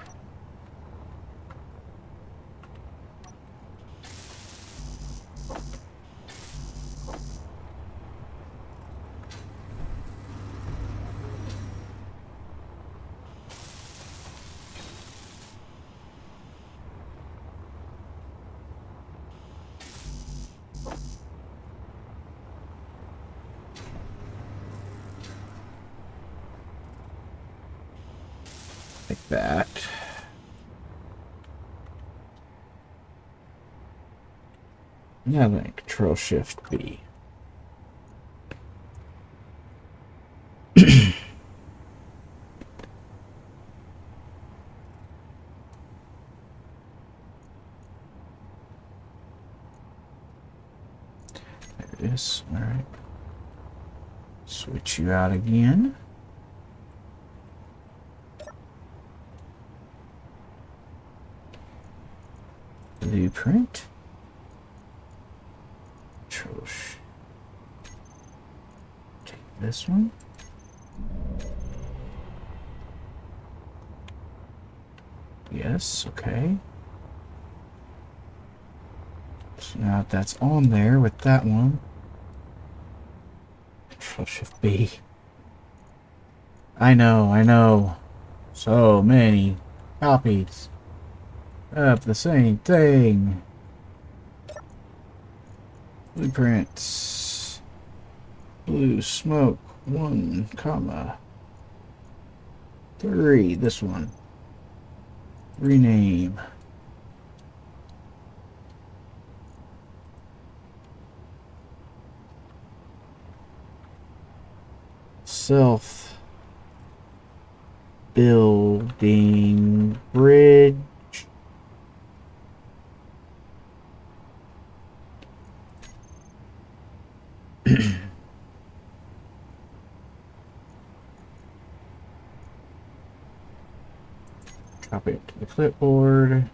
S1: Like that. Now then, Control Shift B. There it is. All right. Switch you out again. Blueprint. Take this one. Yes, okay. So now that's on there with that one. Control Shift B. I know. So many copies of the same thing. Blueprints. Blue smoke 1, 3. This one. Rename. Self building bridge. Copy it to the clipboard.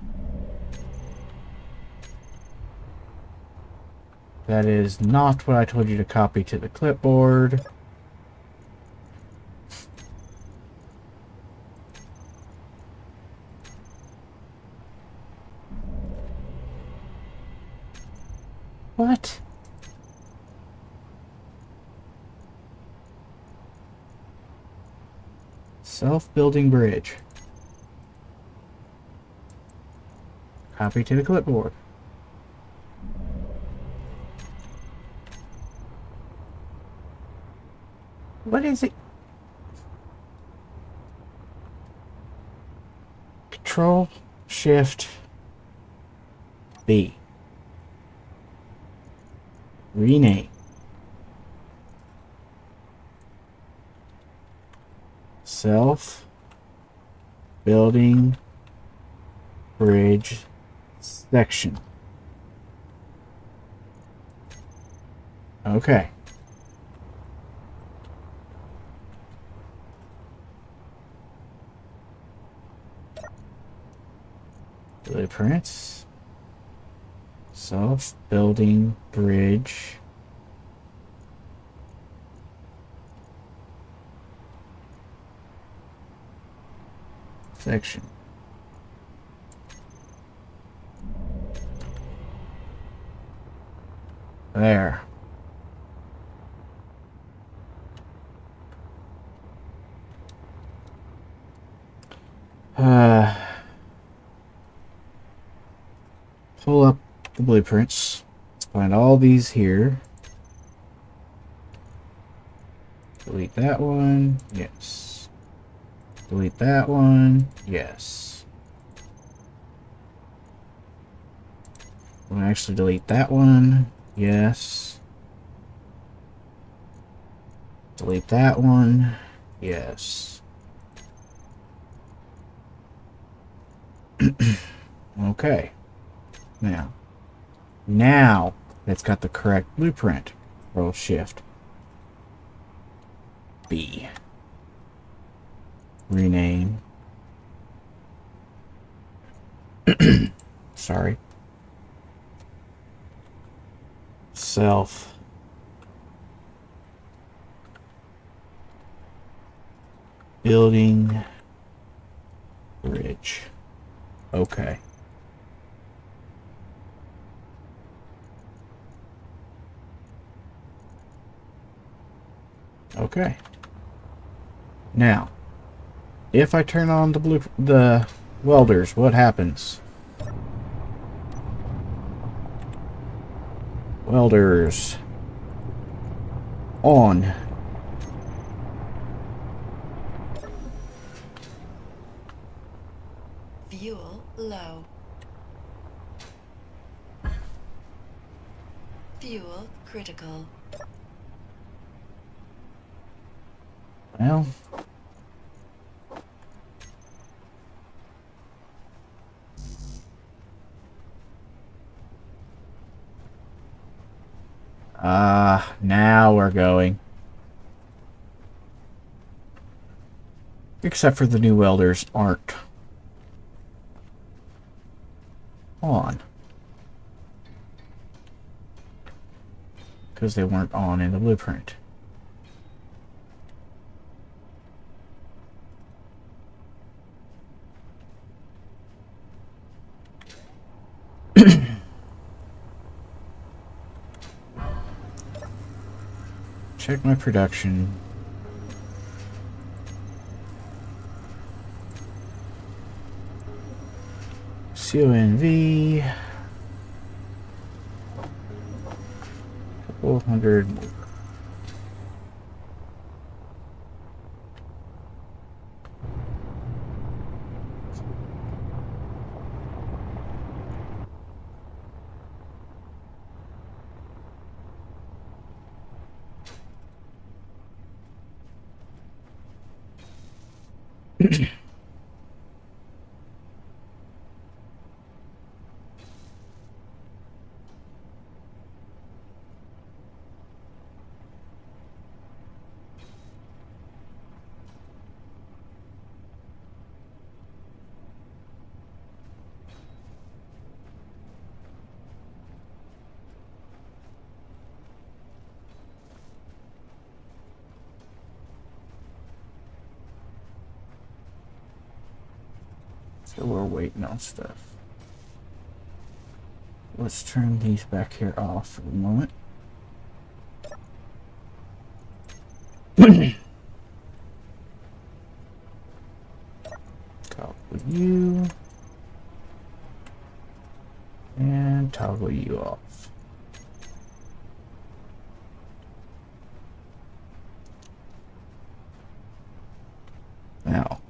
S1: That is not what I told you to copy to the clipboard. What? Self-building bridge. Copy to the clipboard. What is it? Control Shift B. Rename. Self building bridge section. Okay. Blueprints. Self building bridge. Section. There. Pull up the blueprints. Let's find all these here. Delete that one. Yes. Delete that one. Yes. We'll actually delete that one. Yes. Delete that one. Yes. Okay. Now that's got the correct blueprint. Control Shift B. Rename. Sorry. Self. Building. Bridge. Okay. Okay. Now, if I turn on the welders, what happens? Welders on.
S2: Fuel low. Fuel critical.
S1: Well, now we're going. Except for the new welders aren't on. Because they weren't on in the blueprint. Check my production. CONV. Couple hundred. So we're waiting on stuff. Let's turn these back here off for the moment. Toggle you. And toggle you off. Now.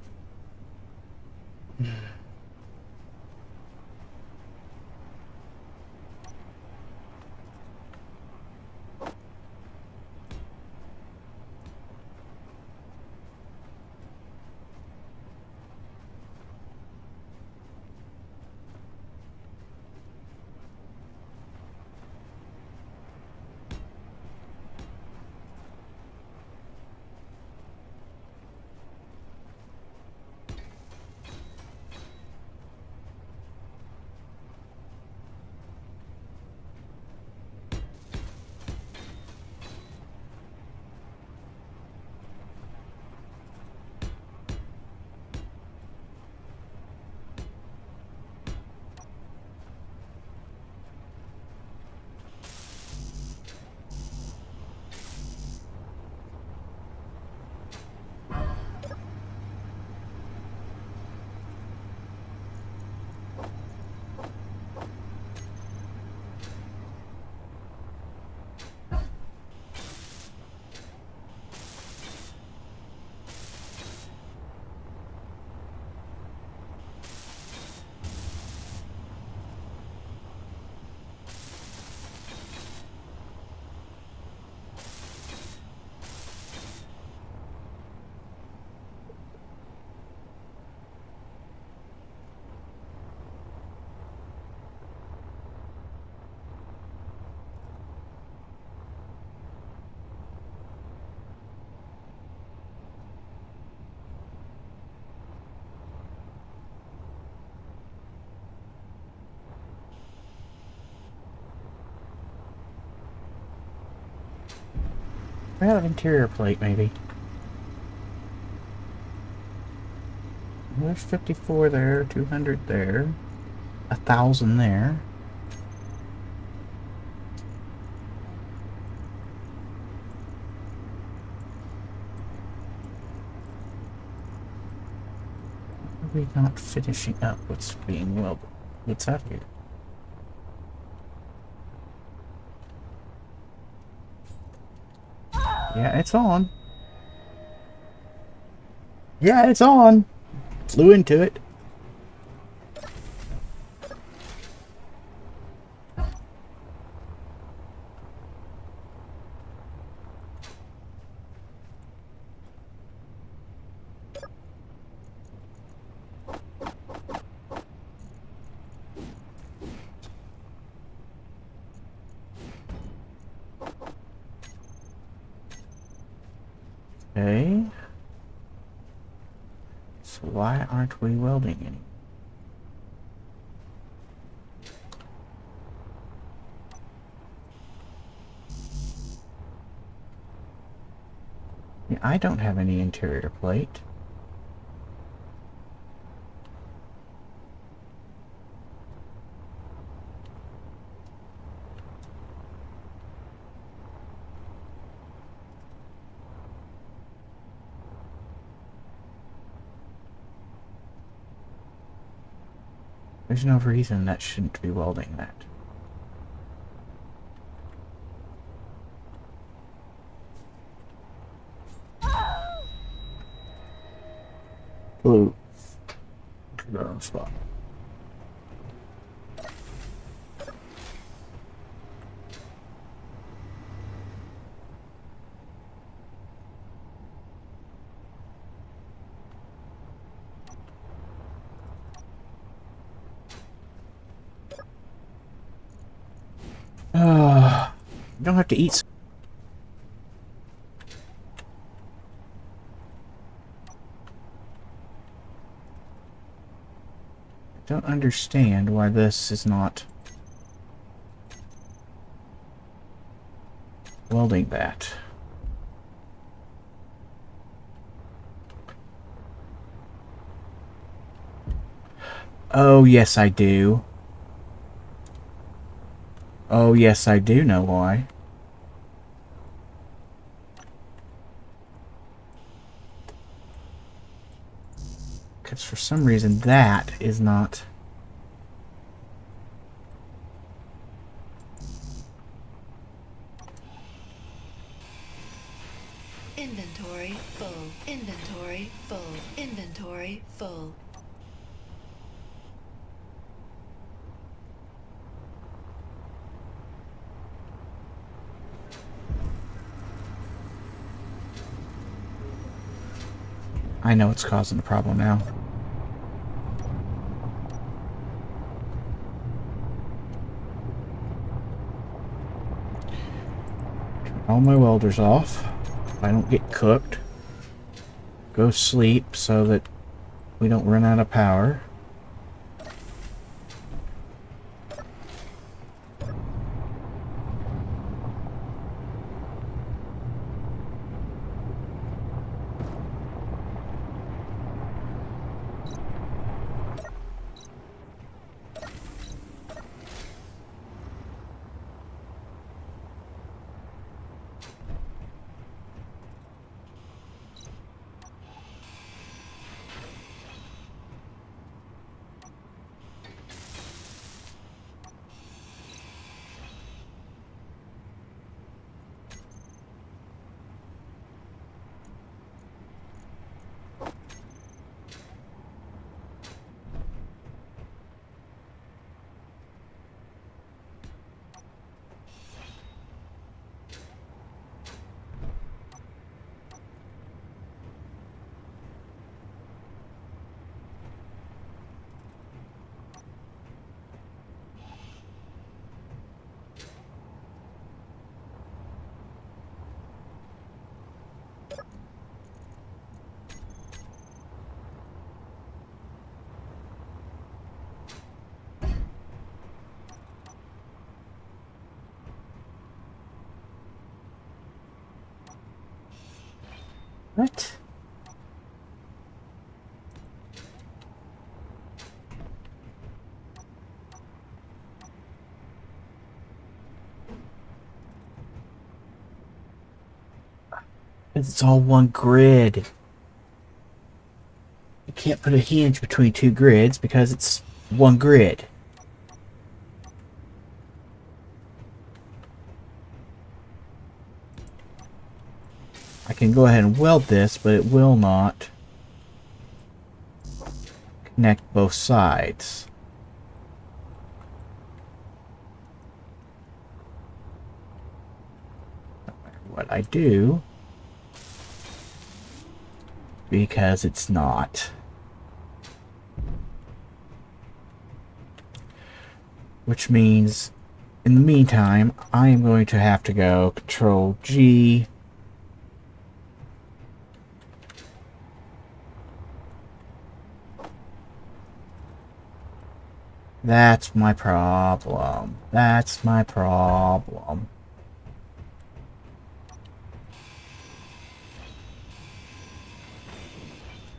S1: Well, interior plate, maybe. There's 54 there, 200 there, 1,000 there. Are we not finishing up what's being welded? What's out here? Yeah, it's on. Yeah, it's on. Flew into it. Okay. So why aren't we welding any? Yeah, I don't have any interior plate. There's no reason that shouldn't be welding that. Blue. Wrong spot. You don't have to eat. I don't understand why this is not welding that. Oh, yes, I do. Oh, yes, I do know why. Because for some reason that is not...
S2: Inventory full. Inventory full. Inventory full.
S1: I know it's causing a problem now. Turn all my welders off. If I don't get cooked. Go sleep so that we don't run out of power. It's all one grid. You can't put a hinge between two grids because it's one grid. I can go ahead and weld this, but it will not connect both sides. No matter what I do, because it's not. Which means, in the meantime, I am going to have to go Control G. That's my problem. That's my problem.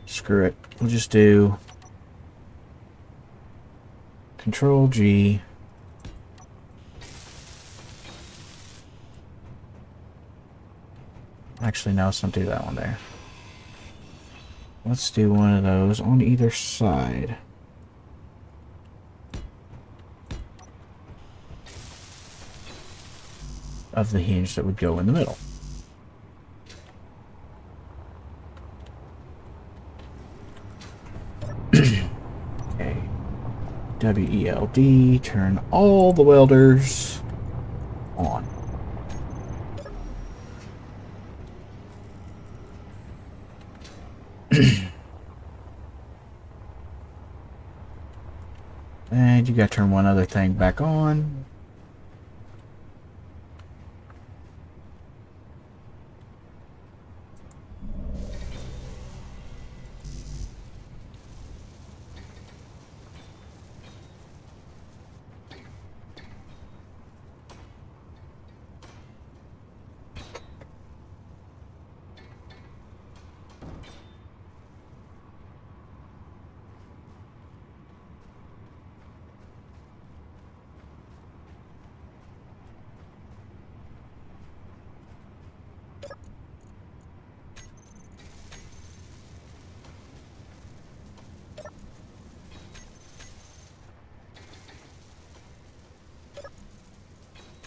S1: Screw it. We'll just do Control G. Actually, no, let's not do that one there. Let's do one of those on either side. Of the hinge that would go in the middle. Okay. WELD, turn all the welders on. And you gotta turn one other thing back on.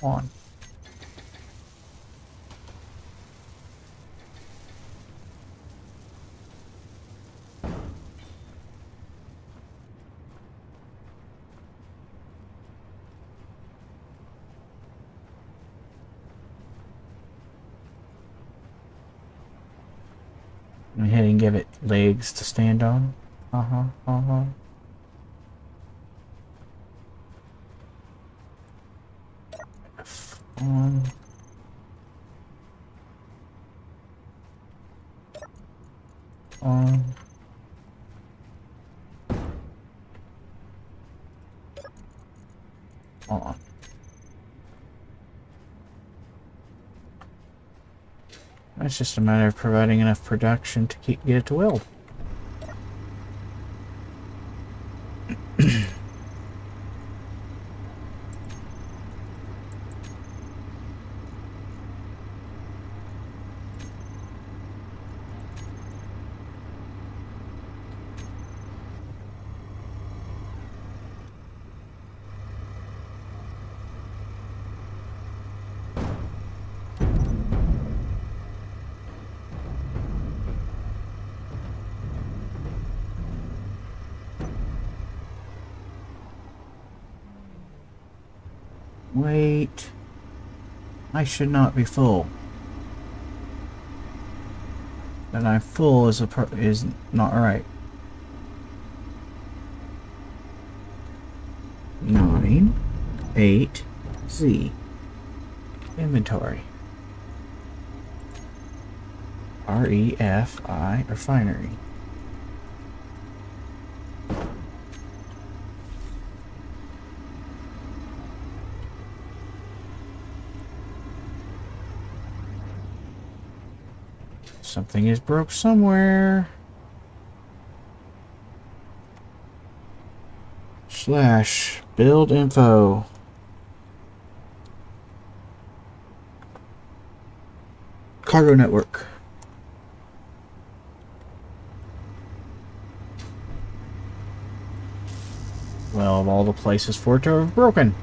S1: On. Go ahead and give it legs to stand on. On. On. On. It's just a matter of providing enough production to get it to weld. Wait. I should not be full. That I'm full is not right. 9, 8, Z. Inventory. REFI, refinery. Something is broke somewhere. / build info. Cargo network. Well, of all the places for it to have broken.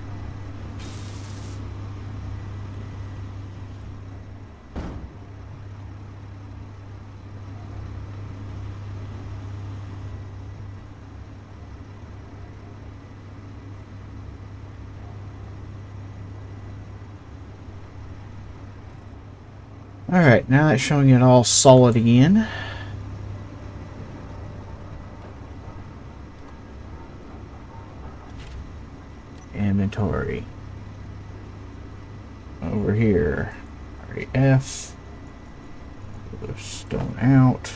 S1: Alright, now it's showing it all solid again. Inventory. Over here. F. Stone out.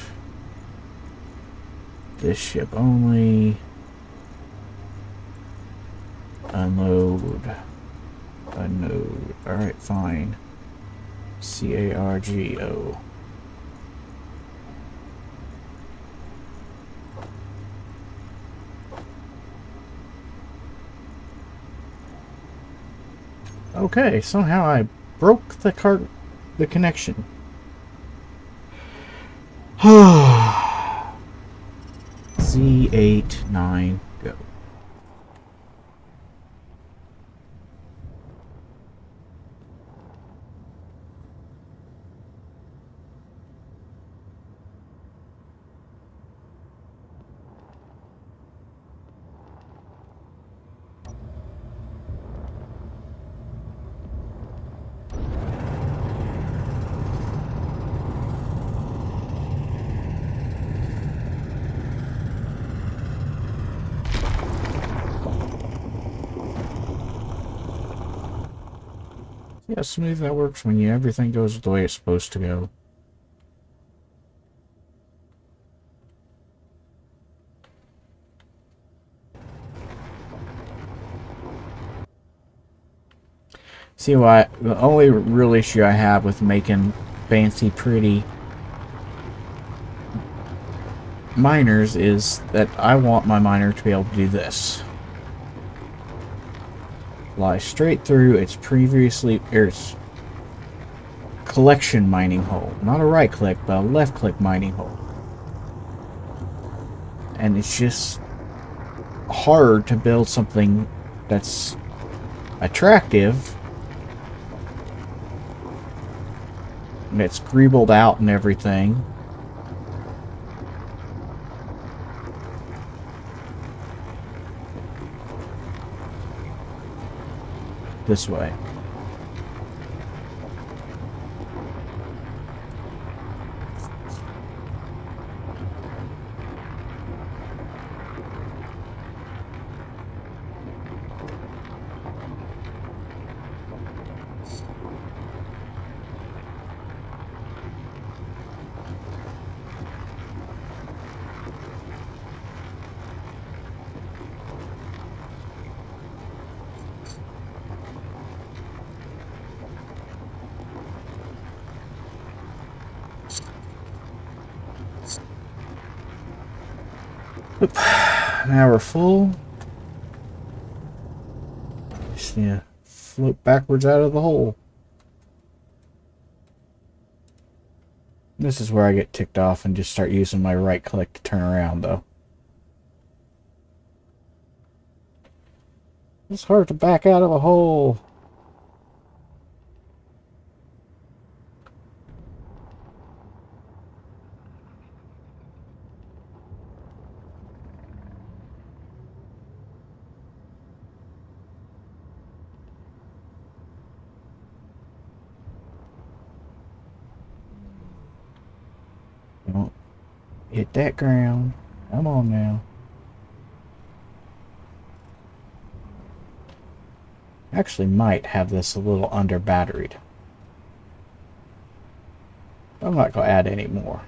S1: This ship only. Unload. Unload. Alright, fine. CARGO. Okay, somehow I broke the connection. Z89 go. See how smooth that works when everything goes the way it's supposed to go. See why the only real issue I have with making fancy pretty miners is that I want my miner to be able to do this. Fly straight through its its collection mining hole. Not a right click, but a left click mining hole. And it's just hard to build something that's attractive and it's greebled out and everything. This way. Oop. Now we're full. Just need to float backwards out of the hole. This is where I get ticked off and just start using my right click to turn around, though. It's hard to back out of a hole. Don't hit that ground. Come on now. Actually might have this a little under batteried. I'm not going to add any more.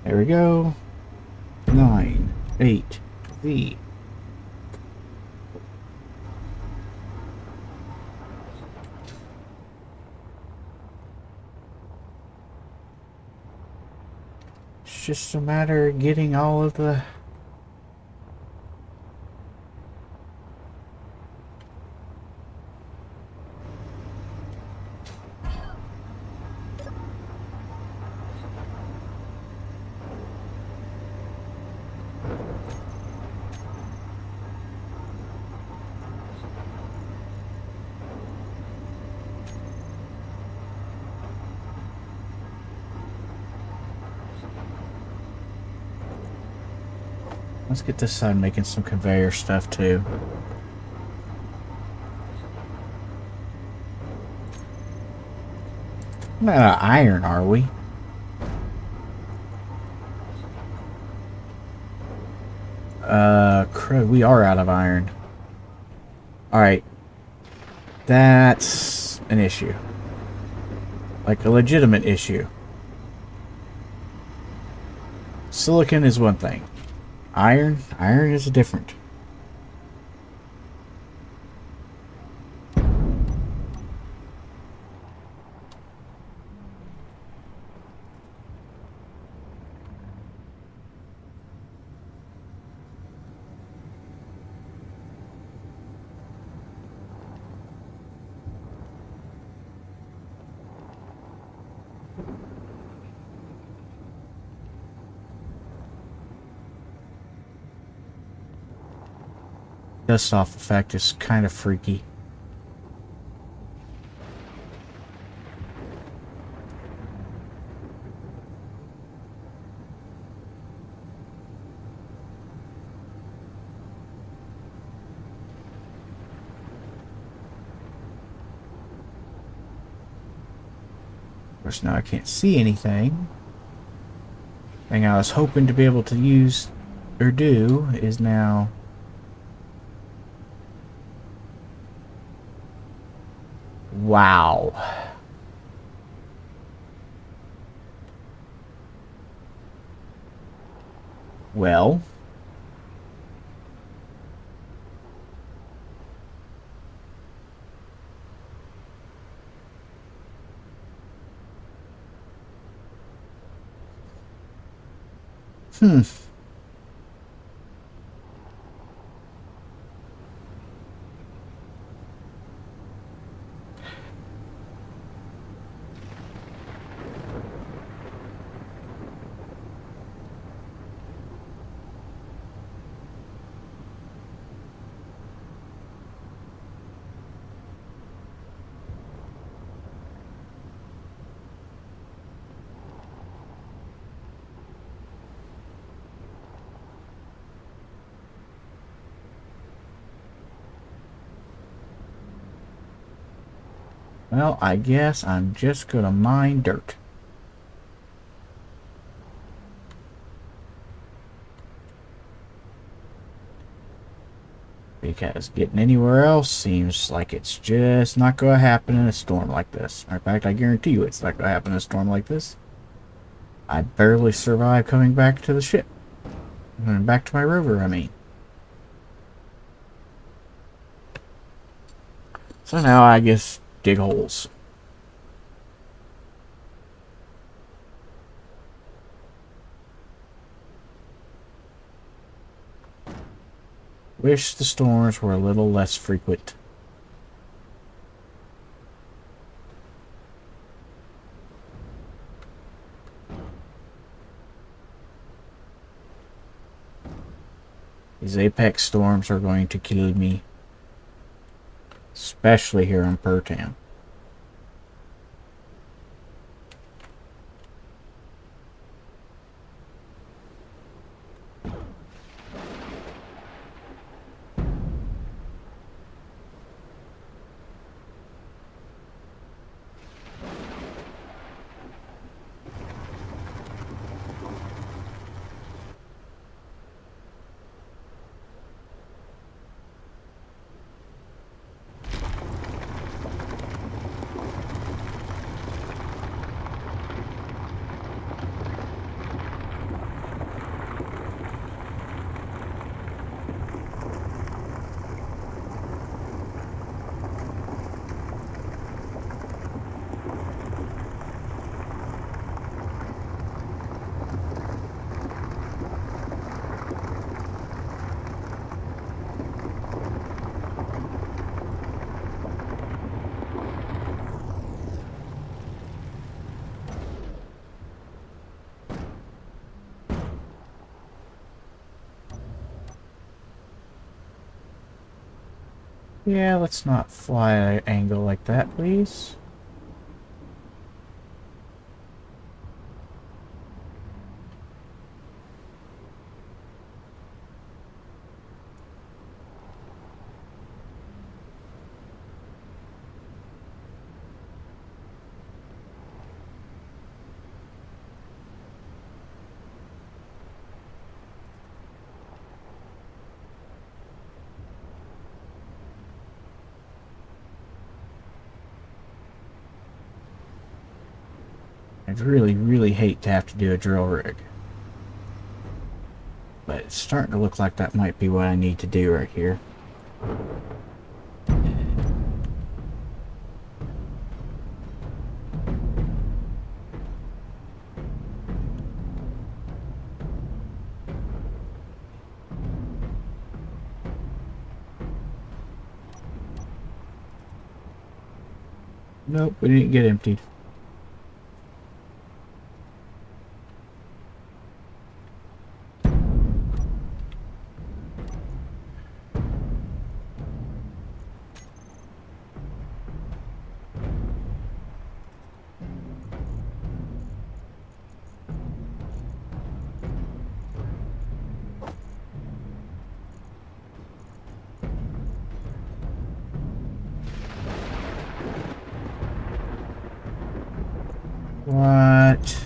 S1: There we go. 9, 8, V. It's just a matter of getting all of the Let's get this side making some conveyor stuff too. We're not out of iron, are we? Crud, we are out of iron. Alright. That's an issue. Like a legitimate issue. Silicon is one thing. Iron is different. Dust off effect is kind of freaky. Of course, now I can't see anything. Thing I was hoping to be able to use or do is now. Wow. Well. Hmm. Well, I guess I'm just gonna mine dirt. Because getting anywhere else seems like it's just not gonna happen in a storm like this. In fact, I guarantee you it's not gonna happen in a storm like this. I barely survived coming back to the ship. Back to my rover, I mean. So now I just dig holes. Wish the storms were a little less frequent. These apex storms are going to kill me. Especially here in Pertam. Yeah, let's not fly at an angle like that, please. I'd really, really hate to have to do a drill rig. But it's starting to look like that might be what I need to do right here. Nope, we didn't get emptied. What?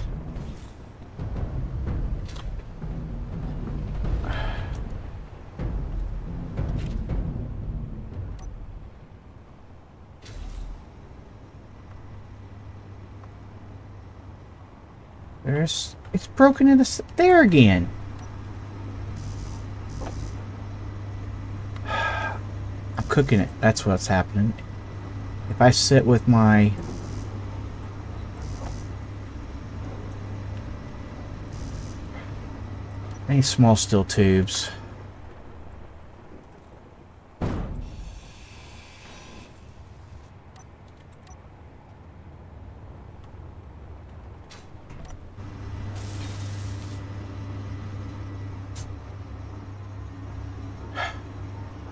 S1: It's broken into there again. I'm cooking it. That's what's happening. If I sit with my any small steel tubes.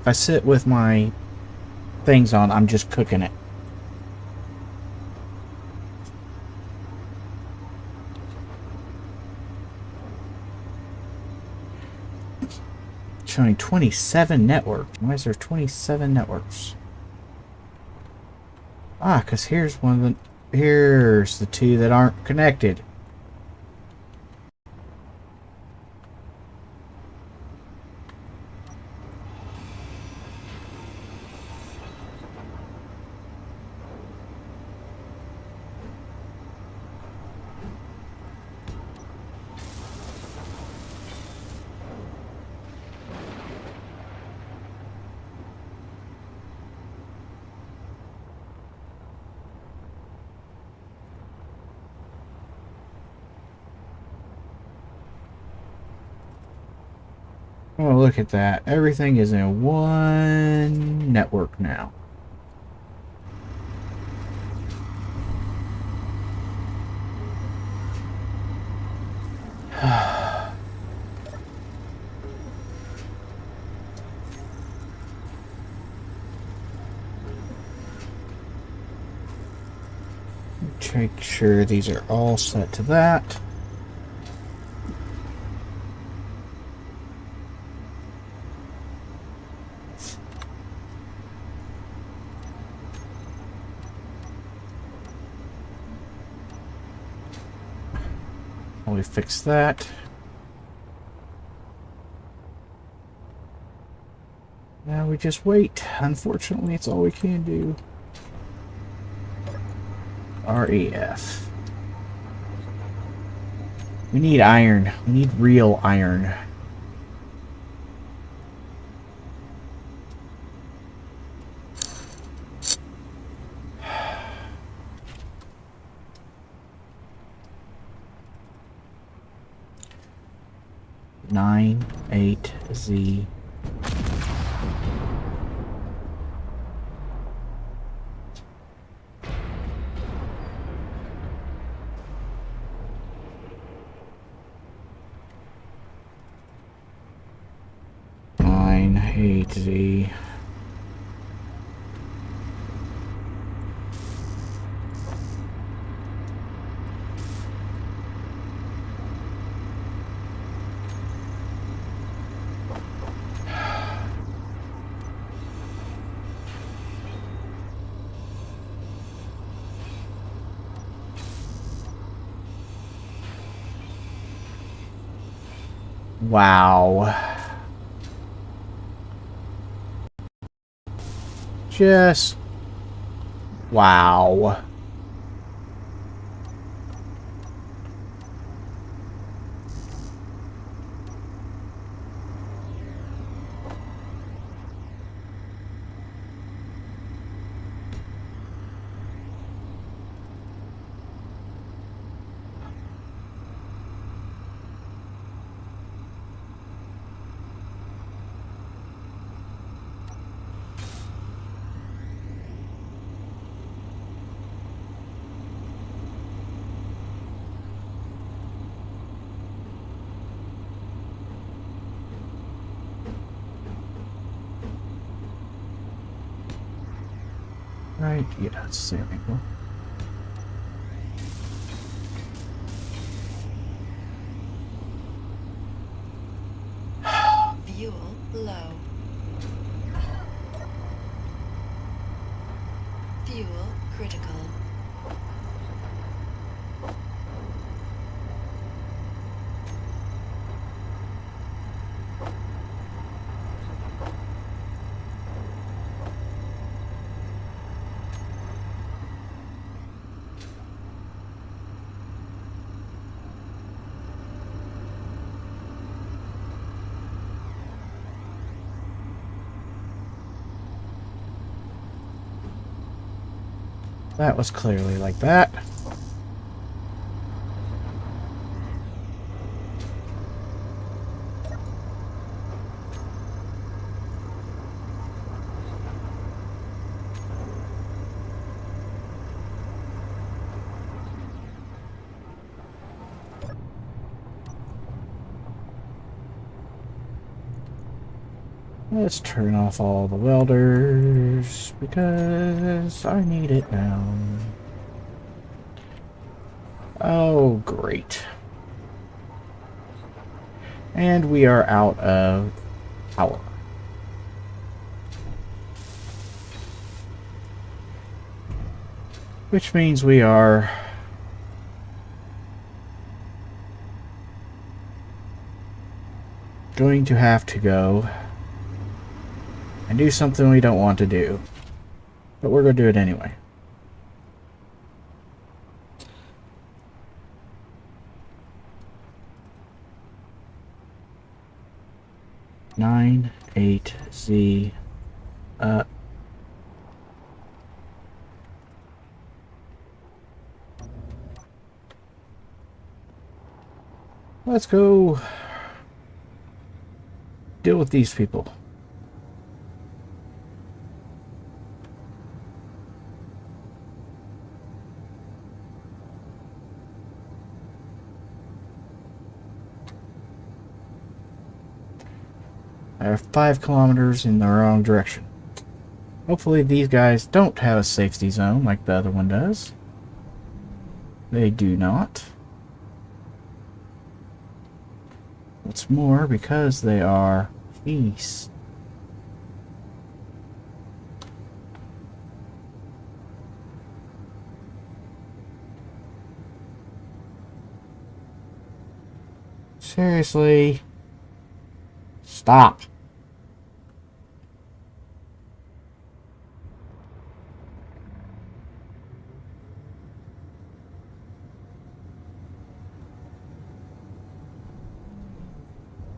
S1: If I sit with my things on, I'm just cooking it. Showing 27 networks. Why is there 27 networks? Ah, because here's one of the... Here's the two that aren't connected. Oh, look at that. Everything is in one network now. Make sure these are all set to that. We fix that. Now we just wait. Unfortunately, it's all we can do. REF. We need iron. We need real iron. Nine, 8, Z. Z. Wow. Just wow. Right? Yeah, it's the same angle.
S2: Fuel low. Fuel critical.
S1: That was clearly like that. Let's turn off all the welders because I need it now. Oh, great. And we are out of power. Which means we are going to have to go and do something we don't want to do. But we're going to do it anyway. Nine, 8, Z, let's go deal with these people. I have 5 kilometers in the wrong direction. Hopefully these guys don't have a safety zone like the other one does. They do not. What's more, because they are east. Seriously? Stop.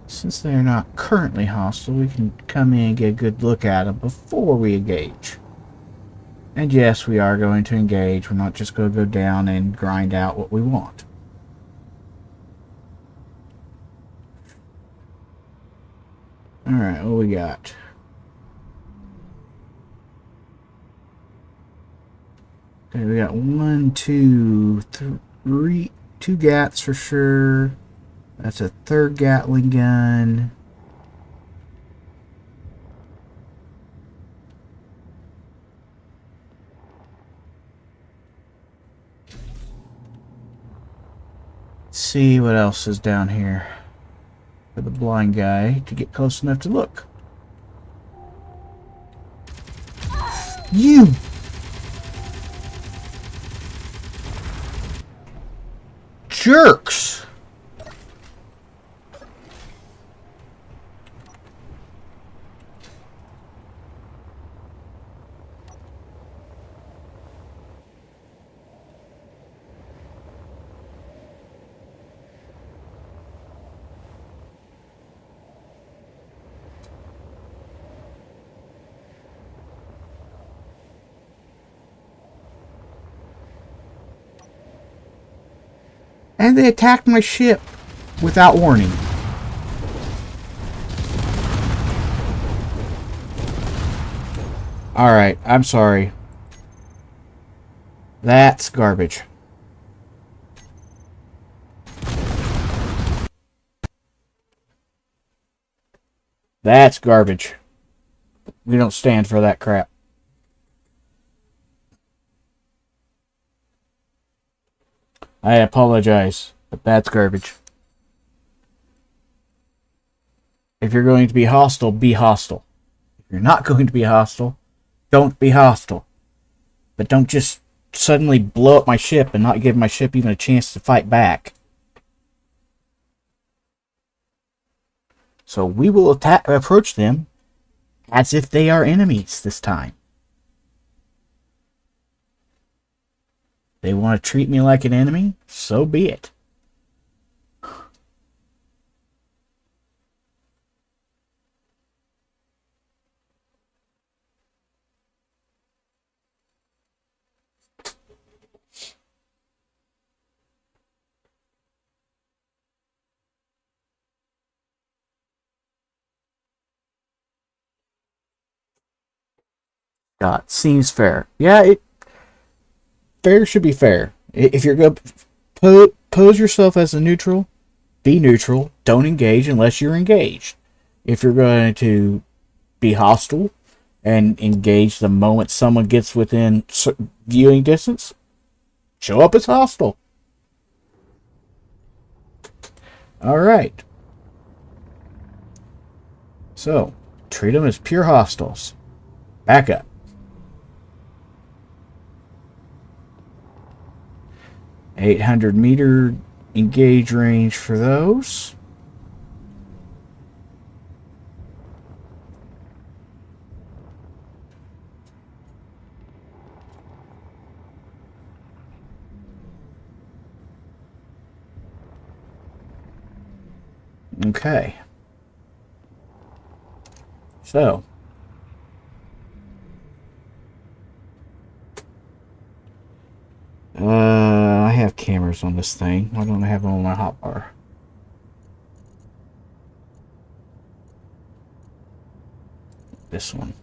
S1: Since they are not currently hostile, we can come in and get a good look at them before we engage. And yes, we are going to engage. We're not just going to go down and grind out what we want. Alright, what we got? Okay, we got 1, 2, 3, 2 gats for sure. That's a 3rd Gatling gun. Let's see what else is down here for the blind guy to get close enough to look. You! Jerks! And they attacked my ship without warning. Alright, I'm sorry. That's garbage. That's garbage. We don't stand for that crap. I apologize, but that's garbage. If you're going to be hostile, be hostile. If you're not going to be hostile, don't be hostile. But don't just suddenly blow up my ship and not give my ship even a chance to fight back. So we will approach them as if they are enemies this time. They want to treat me like an enemy? So be it. God, seems fair. Yeah, fair should be fair. If you're going to pose yourself as a neutral, be neutral. Don't engage unless you're engaged. If you're going to be hostile and engage the moment someone gets within viewing distance, show up as hostile. All right. So, treat them as pure hostiles. Back up. $800-meter engage range for those. Okay. So. I have cameras on this thing. Why don't I have them on my hotbar? This one.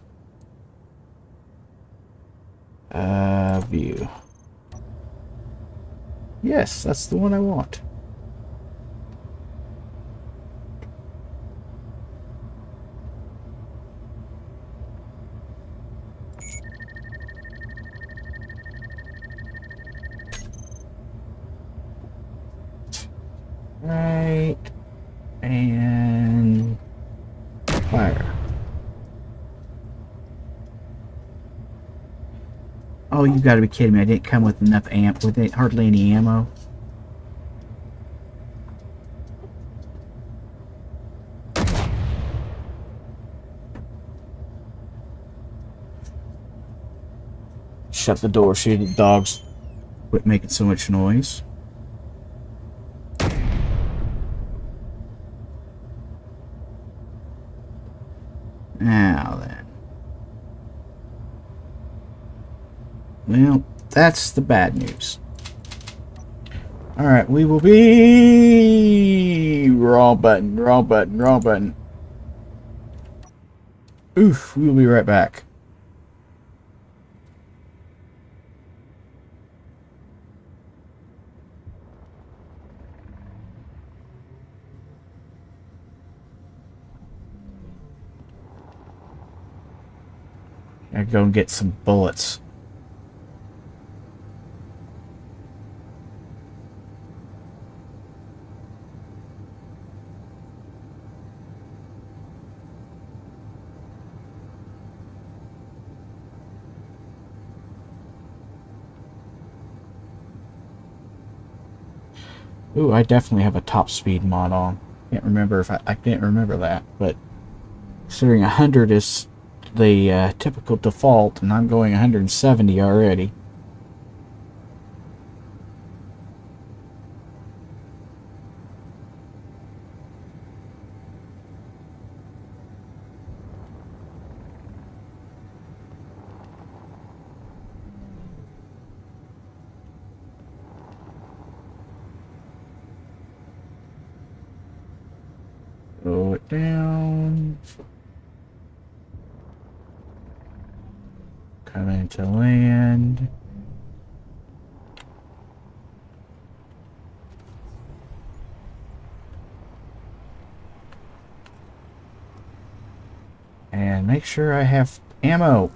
S1: View. Yes, that's the one I want. Right. And fire. Oh, you gotta be kidding me. I didn't come with enough with hardly any ammo. Shut the door, so the dogs quit making so much noise. Now then. Well, that's the bad news. Alright, we will be... Wrong button, wrong button, wrong button. Oof, we'll be right back. Gotta go and get some bullets. Ooh, I definitely have a top speed mod on. Can't remember if I can't remember that, but considering 100 is the typical default, and I'm going 170 already. Slow it down. Come into land. And make sure I have ammo.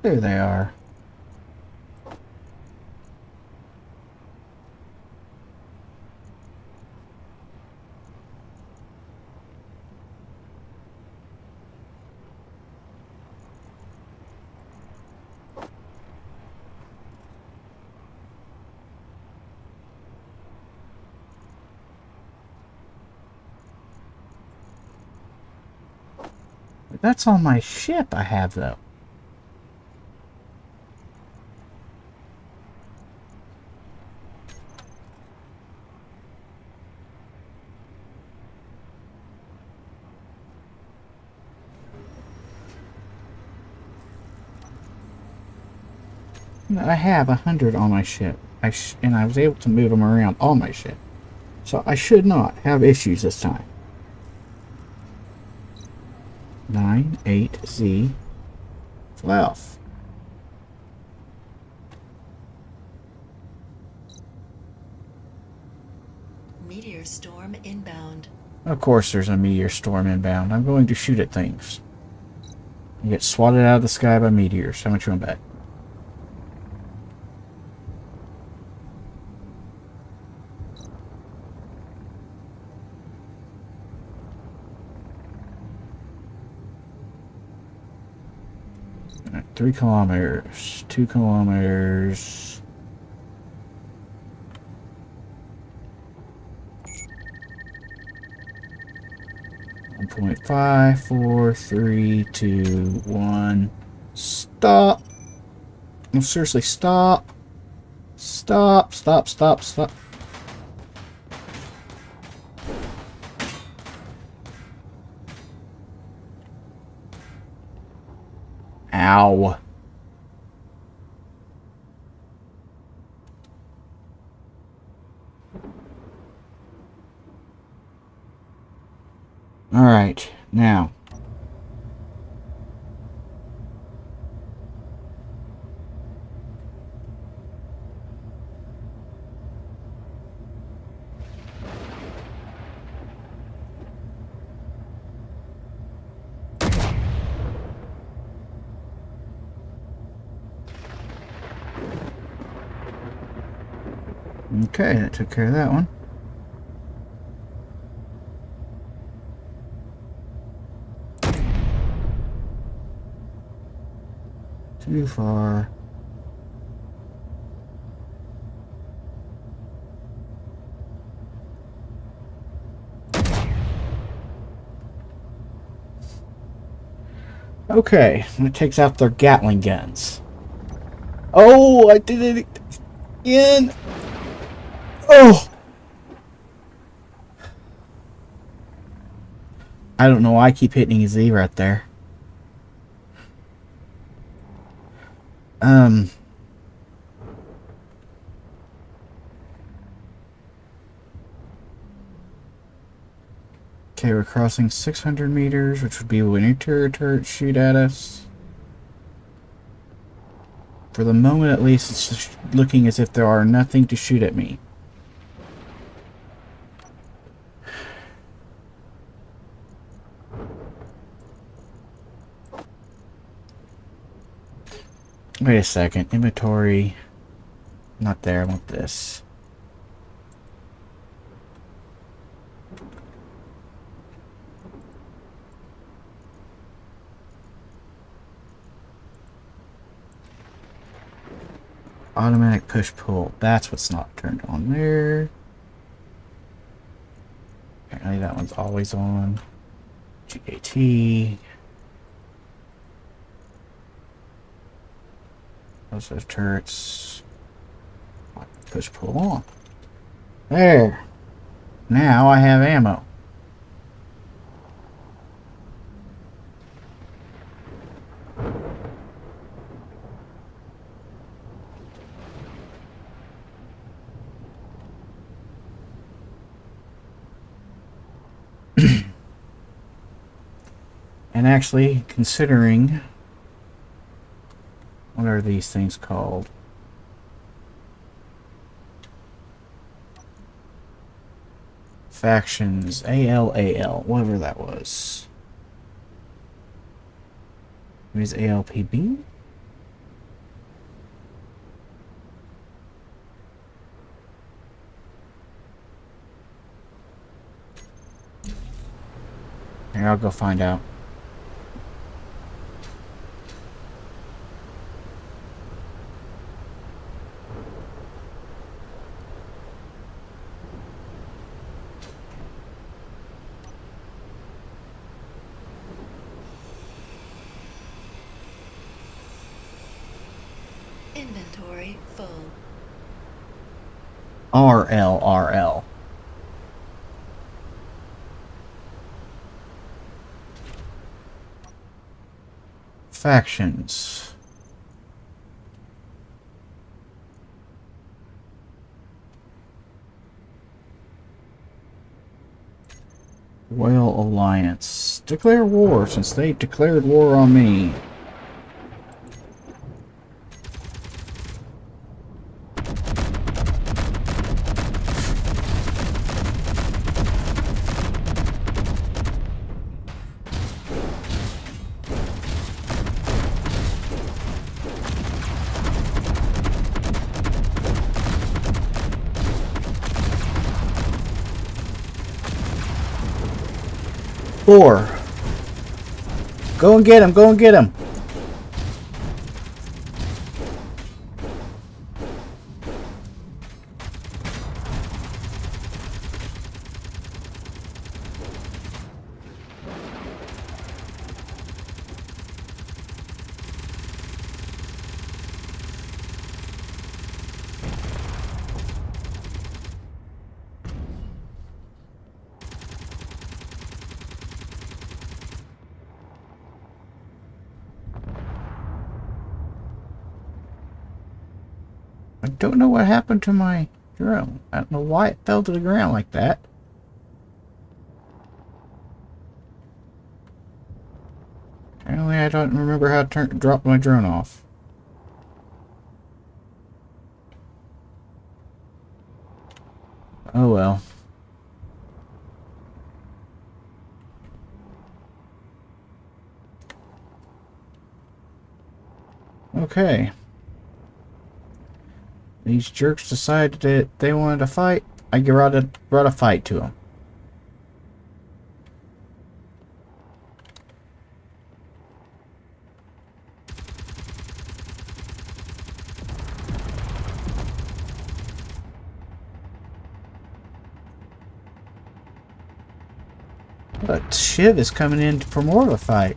S1: There they are. That's on my ship I have, though. I have 100 on my ship. And I was able to move them around on my ship. So I should not have issues this time. 9, 8, Z, 12.
S2: Meteor storm inbound.
S1: Of course there's a meteor storm inbound. I'm going to shoot at things. You get swatted out of the sky by meteors. How much you want to bet? Alright, 3 kilometers. 2 kilometers. Point 5, 4, 3, 2, 1. Stop. No, seriously, stop. Stop, stop, stop, stop. Ow. Alright, now. Okay, that took care of that one. Too far. Okay, it takes out their Gatling guns. Oh, I did it again. Oh! I don't know why I keep hitting a Z right there. Okay, we're crossing 600 meters, which would be when your turret shoot at us. For the moment, at least, it's just looking as if there are nothing to shoot at me. Wait a second. Inventory. Not there. I want this. Automatic push-pull. That's what's not turned on there. Apparently that one's always on. GAT. Those are turrets. Push-pull on. There. Now I have ammo. And actually, considering, what are these things called? Factions, ALAL, whatever that was. It was ALPB? I'll go find out.
S2: Inventory full.
S1: RL. Factions. Royal Alliance. Declare war since they declared war on me. Four. Go and get him. Go and get him. I don't know what happened to my drone. I don't know why it fell to the ground like that. Apparently I don't remember how to drop my drone off. Oh well. Okay. These jerks decided that they wanted to fight. I brought a fight to them. But Shiv is coming in for more of a fight.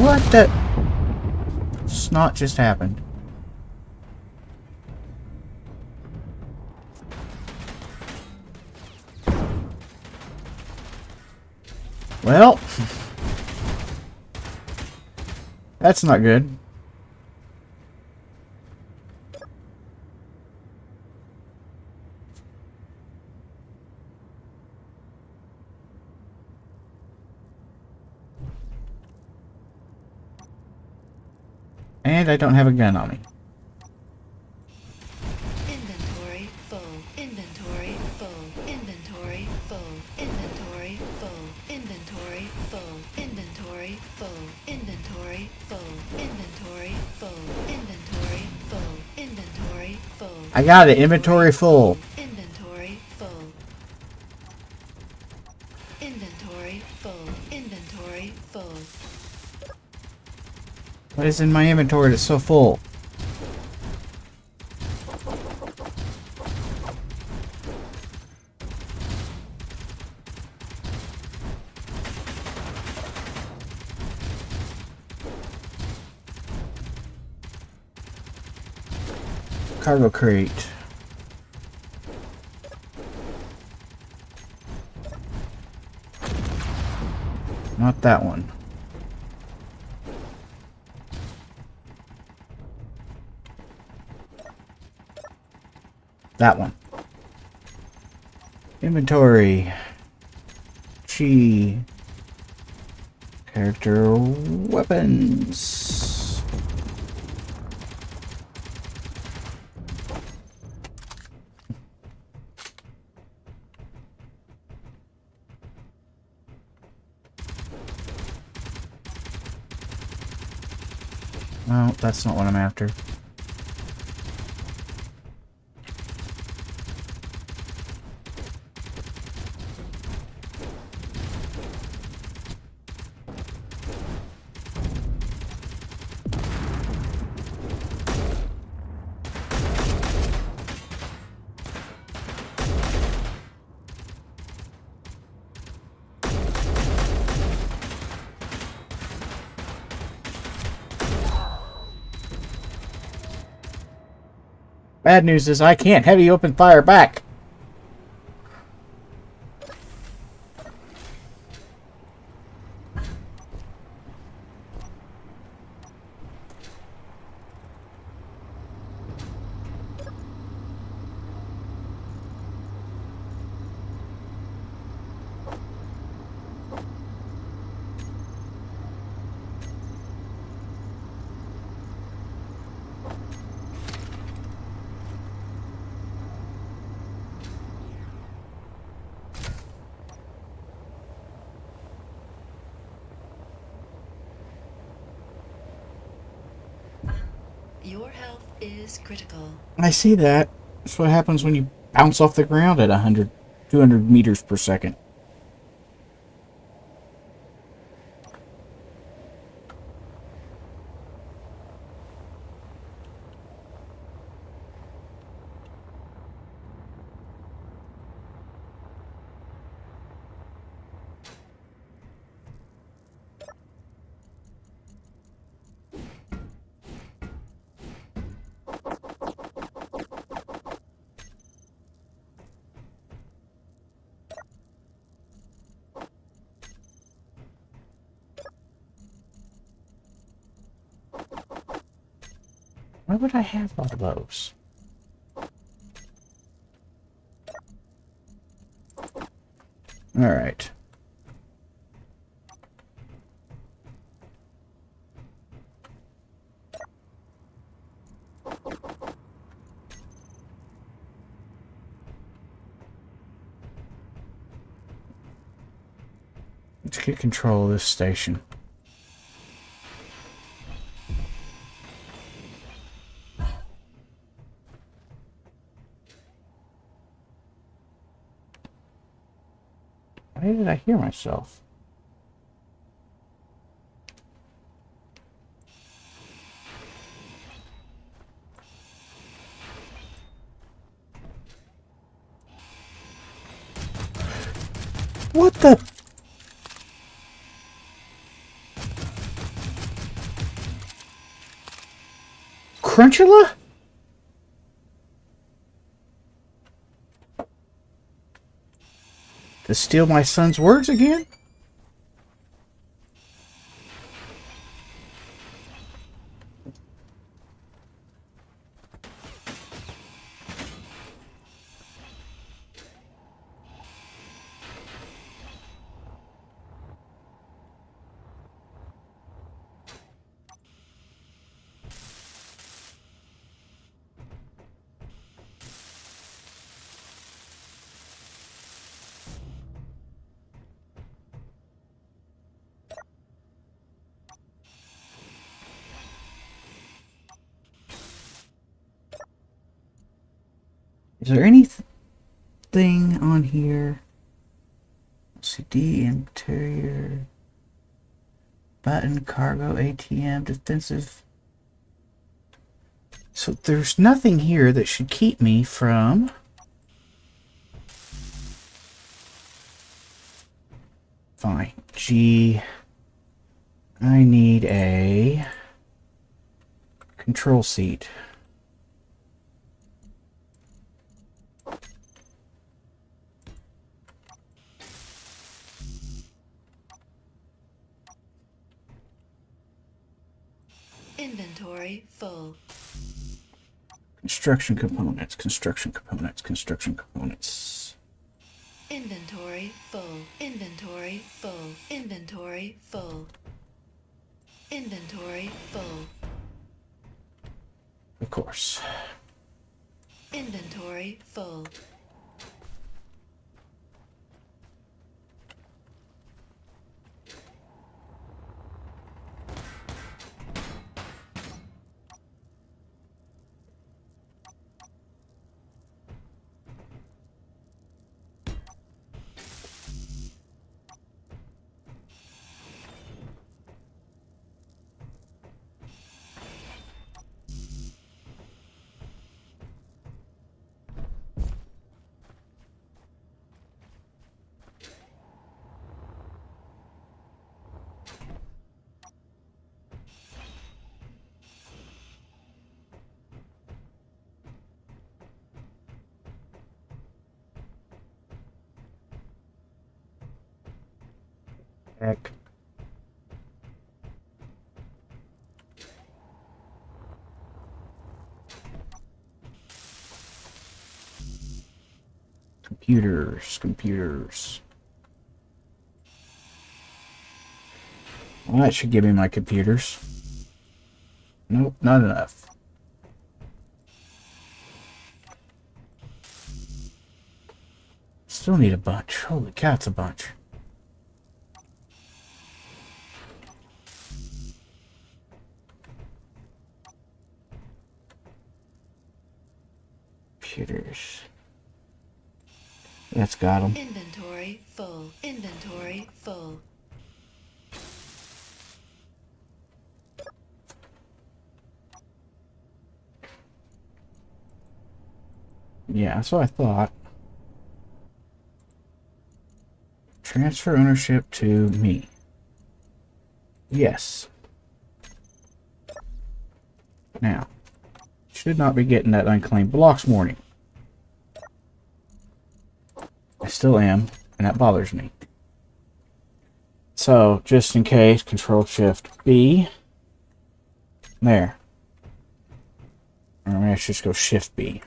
S1: What the snot just happened? Well, that's not good. And I don't have a gun on me.
S2: Inventory full. Inventory full. Inventory full. Inventory full. Inventory full. Inventory full. Inventory full. Inventory full. Inventory full. Inventory full.
S1: I got it. Inventory full.
S2: Inventory full. Inventory full. Inventory full.
S1: What is in my inventory that's so full? Cargo crate. Not that one. That one. Inventory. Chi. Character weapons. No, that's not what I'm after. Bad news is I can't heavy open fire back.
S2: Your health is critical.
S1: I see that. That's what happens when you bounce off the ground at 100, 200 meters per second. Why would I have all those? Alright. Let's get control of this station. Why did I hear myself? What the? Crunchula? To steal my son's words again? Is there anything on here? LCD, interior, button, cargo, ATM, defensive. So there's nothing here that should keep me from fine. G. I need a control seat.
S2: Inventory full.
S1: Construction components, construction components, construction components.
S2: Inventory full. Inventory full. Inventory full. Inventory full.
S1: Of course.
S2: Inventory full.
S1: Heck. Computers. Well, that should give me my computers. Nope, not enough. Still need a bunch. Holy cow, it's a bunch. Computers. That's got them.
S2: Inventory full. Inventory full.
S1: Yeah, that's what I thought. Transfer ownership to me. Yes. Now, should not be getting that unclaimed blocks morning. I still am, and that bothers me. So, just in case, Control-Shift-B. There. Or maybe I should just go Shift-B.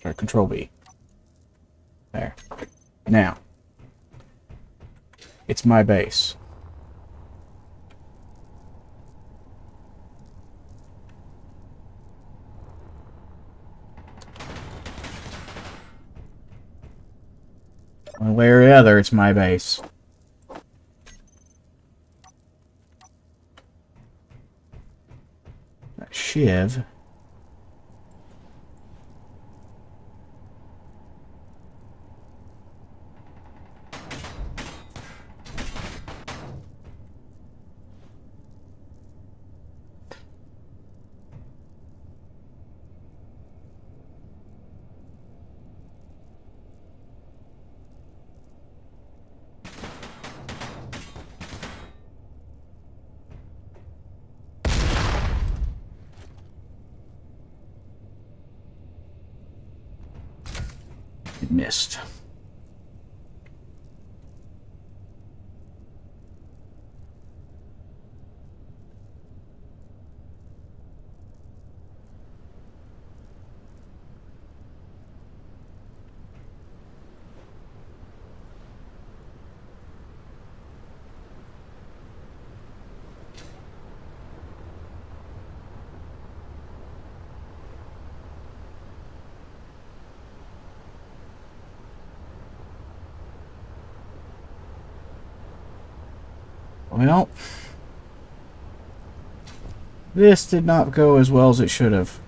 S1: Sorry, Control-B. There. Now, it's my base. One way or the other, it's my base. That shiv. It missed. Well, this did not go as well as it should have.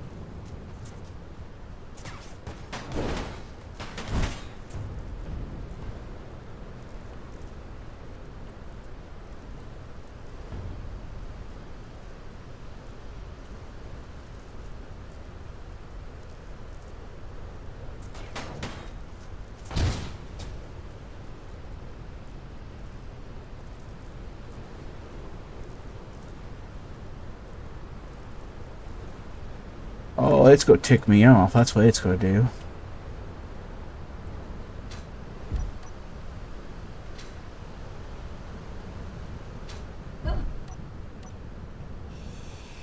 S1: Oh, it's gonna tick me off. That's what it's gonna do.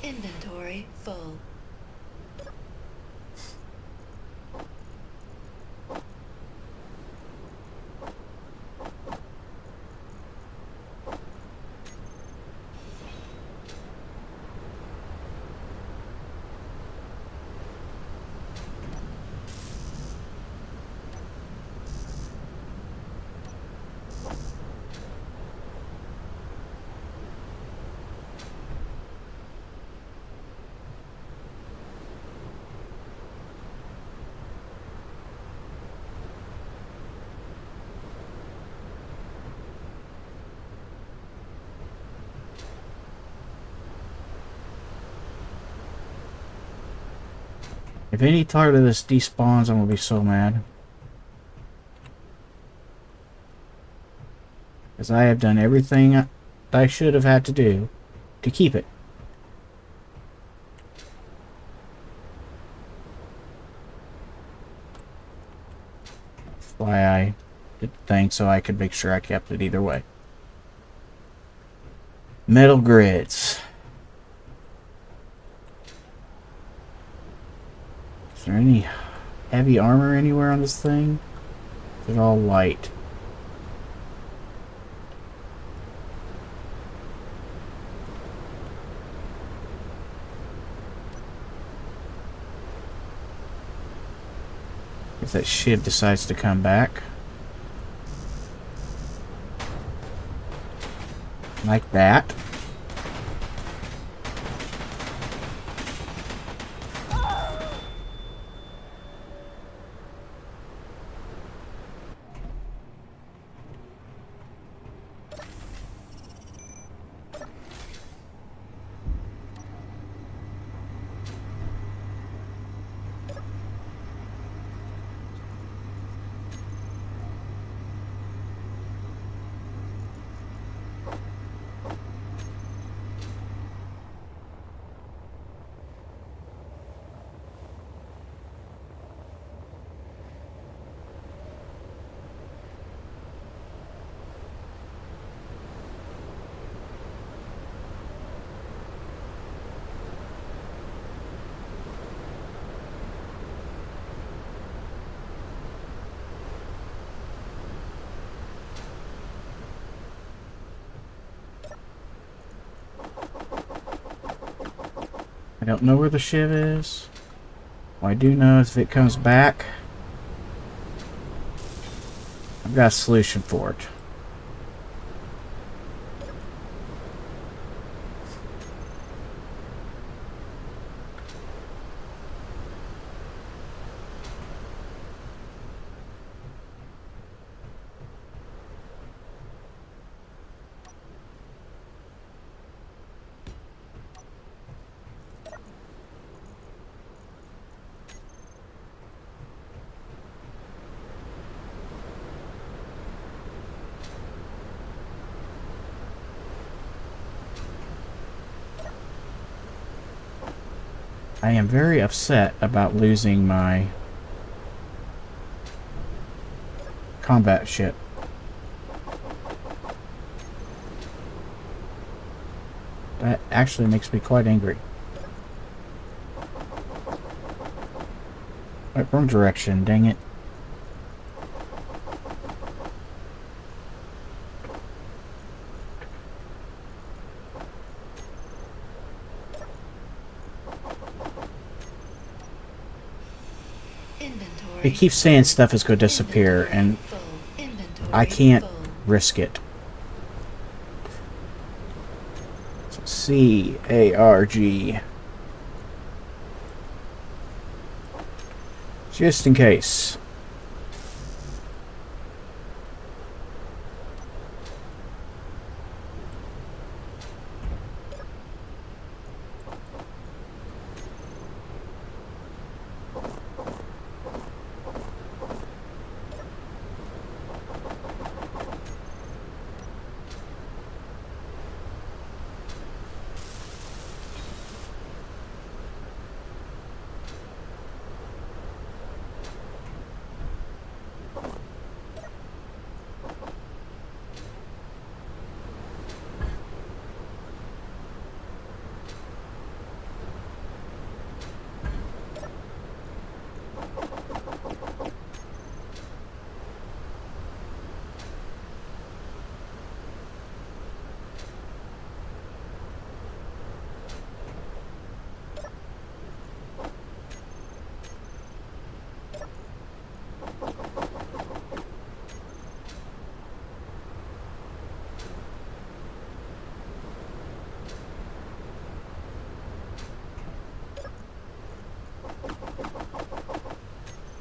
S2: Inventory full.
S1: If any part of this despawns, I'm gonna be so mad. Because I have done everything I should have had to do to keep it. That's why I thing so I could make sure I kept it either way. Metal grids. Is there any heavy armor anywhere on this thing? It's all light. If that shiv decides to come back. Like that. I don't know where the shiv is. What I do know is if it comes back, I've got a solution for it. I am very upset about losing my combat ship. That actually makes me quite angry. Right, wrong direction, dang it.
S2: Inventory.
S1: It keeps saying stuff is going to disappear,
S2: Inventory
S1: and
S2: full. Inventory
S1: I can't
S2: full.
S1: risk it. So C-A-R-G. Just in case.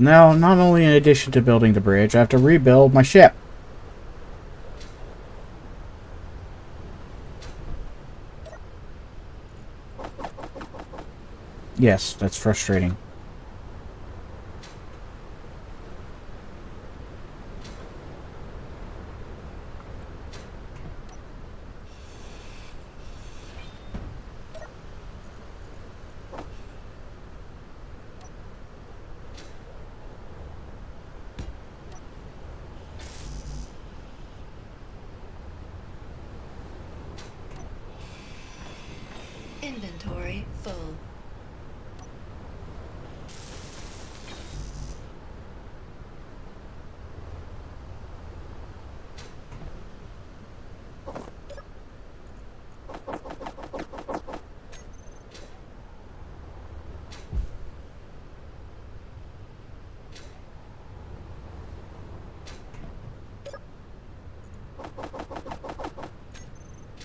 S1: Now, not only in addition to building the bridge, I have to rebuild my ship. Yes, that's frustrating.
S2: Inventory full.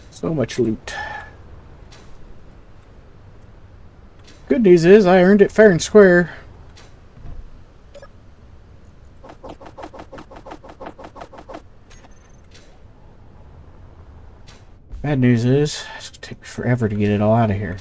S1: So much loot. Good news is I earned it fair and square. Bad news is it's gonna take me forever to get it all out of here.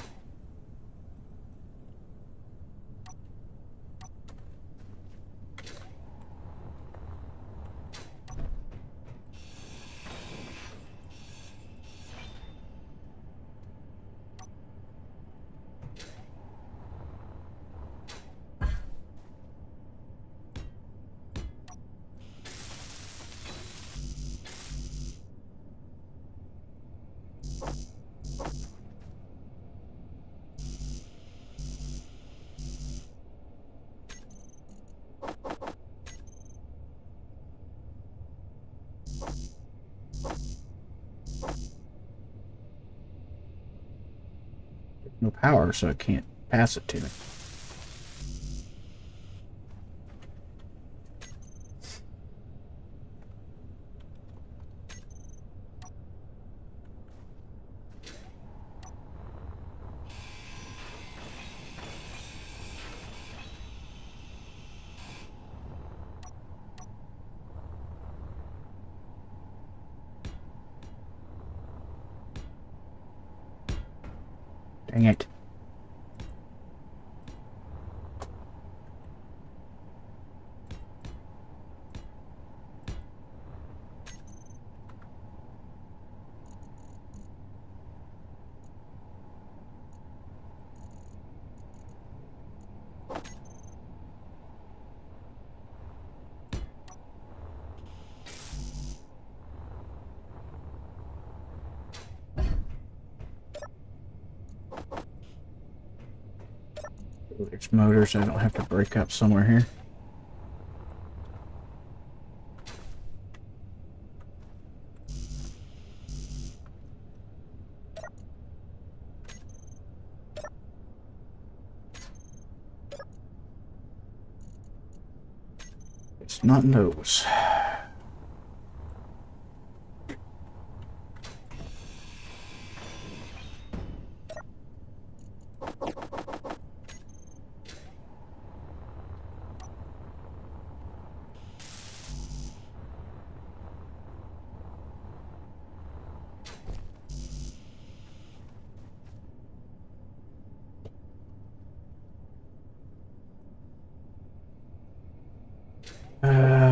S1: No power, so it can't pass it to me. Dang it. There's motors I don't have to break up somewhere here. It's not those.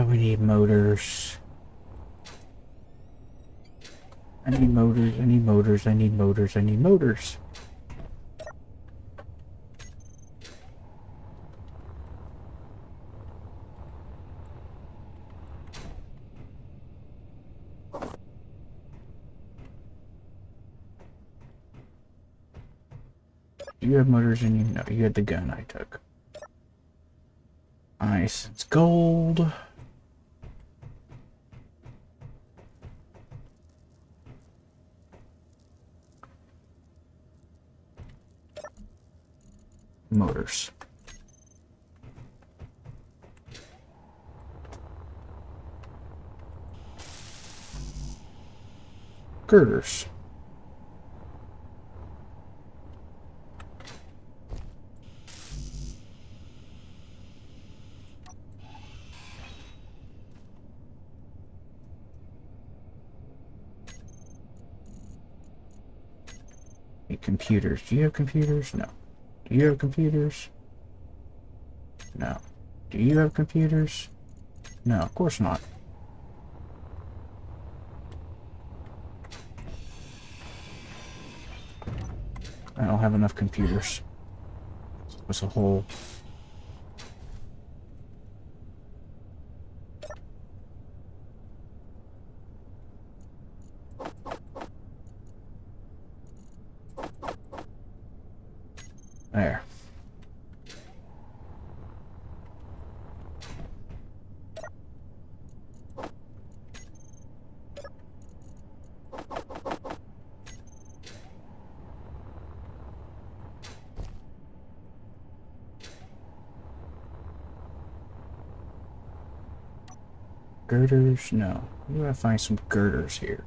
S1: We need motors. I need motors, I need motors, I need motors, I need motors. Do you have motors in you? No, you had the gun I took. Nice, it's gold. Motors. Girders. Computers. Do you have computers? No. Do you have computers? No. Do you have computers? No, of course not. I don't have enough computers. What's a whole... Girders? No. Where do I find some girders here?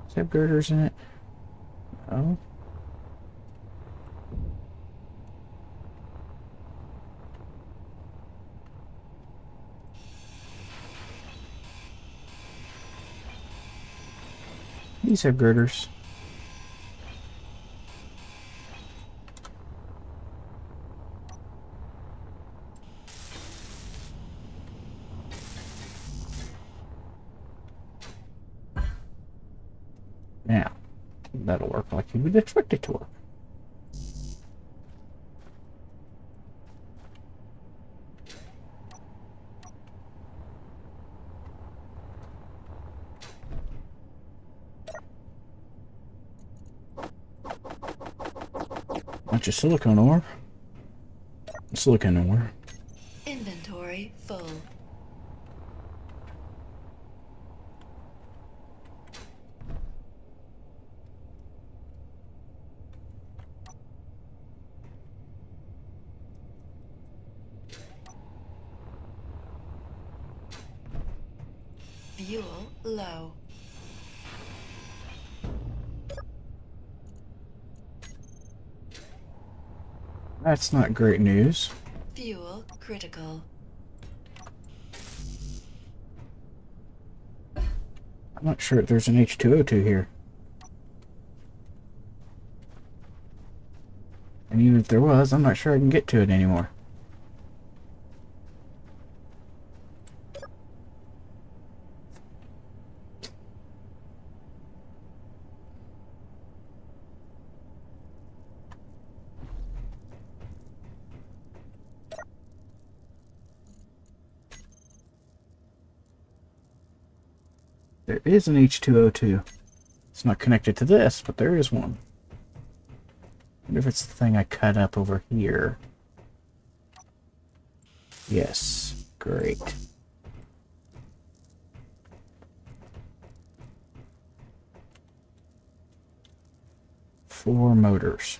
S1: Does it have girders in it? No. These have girders. Now, that'll work like you would expect it to work. Bunch of silicone ore. Silicone ore.
S2: Inventory full. Fuel low.
S1: That's not great news.
S2: Fuel critical.
S1: I'm not sure if there's an H2O2 here. And even if there was, I'm not sure I can get to it anymore. There is an H2O2. It's not connected to this, but there is one. I wonder if it's the thing I cut up over here. Yes, great. Four motors.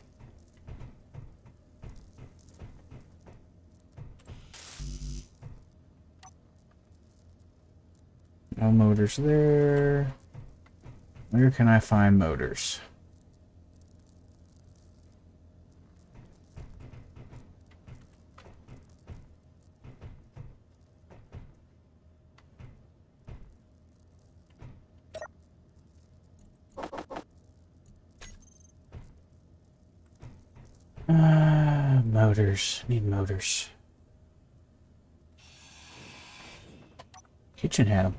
S1: No motors there. Where can I find motors? Motors. Need motors. Kitchen had them.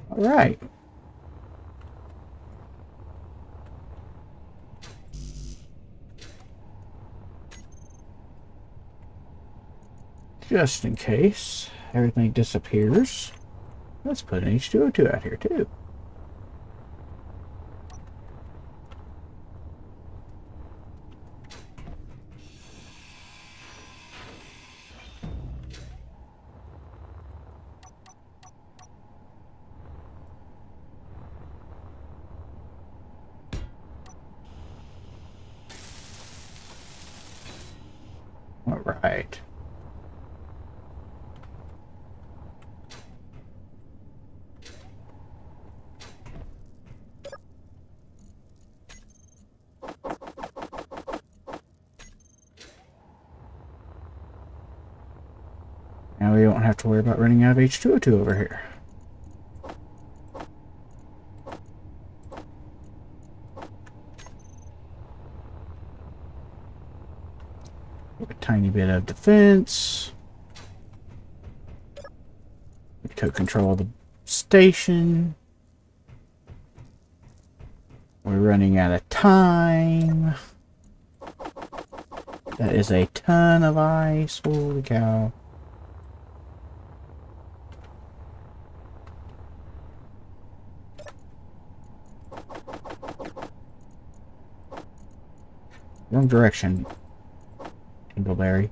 S1: All right. Just in case everything disappears, let's put an H2O2 out here too. All right. Now we don't have to worry about running out of H2O2 over here. A tiny bit of defense. We took control of the station. We're running out of time. That is a ton of ice. Holy cow. Wrong direction, Dingleberry.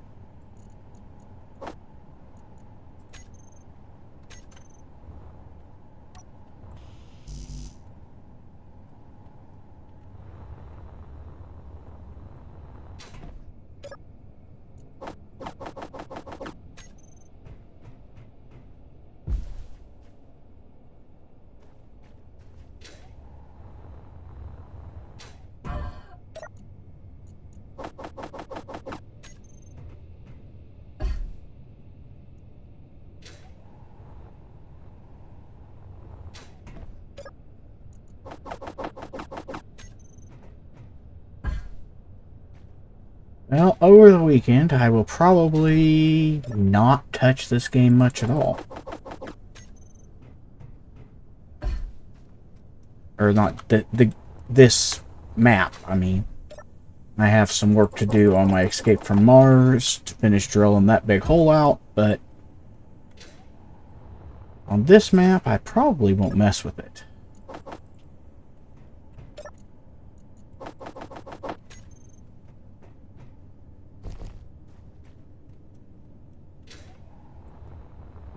S1: Well, over the weekend, I will probably not touch this game much at all. Or not this map, I mean. I have some work to do on my Escape from Mars to finish drilling that big hole out, but on this map, I probably won't mess with it.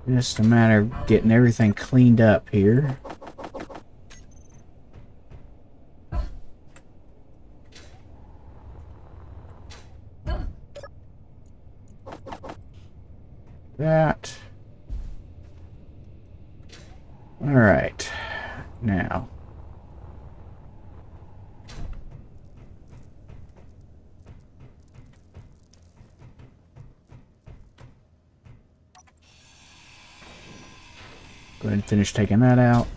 S1: Just a matter of getting everything cleaned up here. That. Alright. Now. Go ahead and finish taking that out.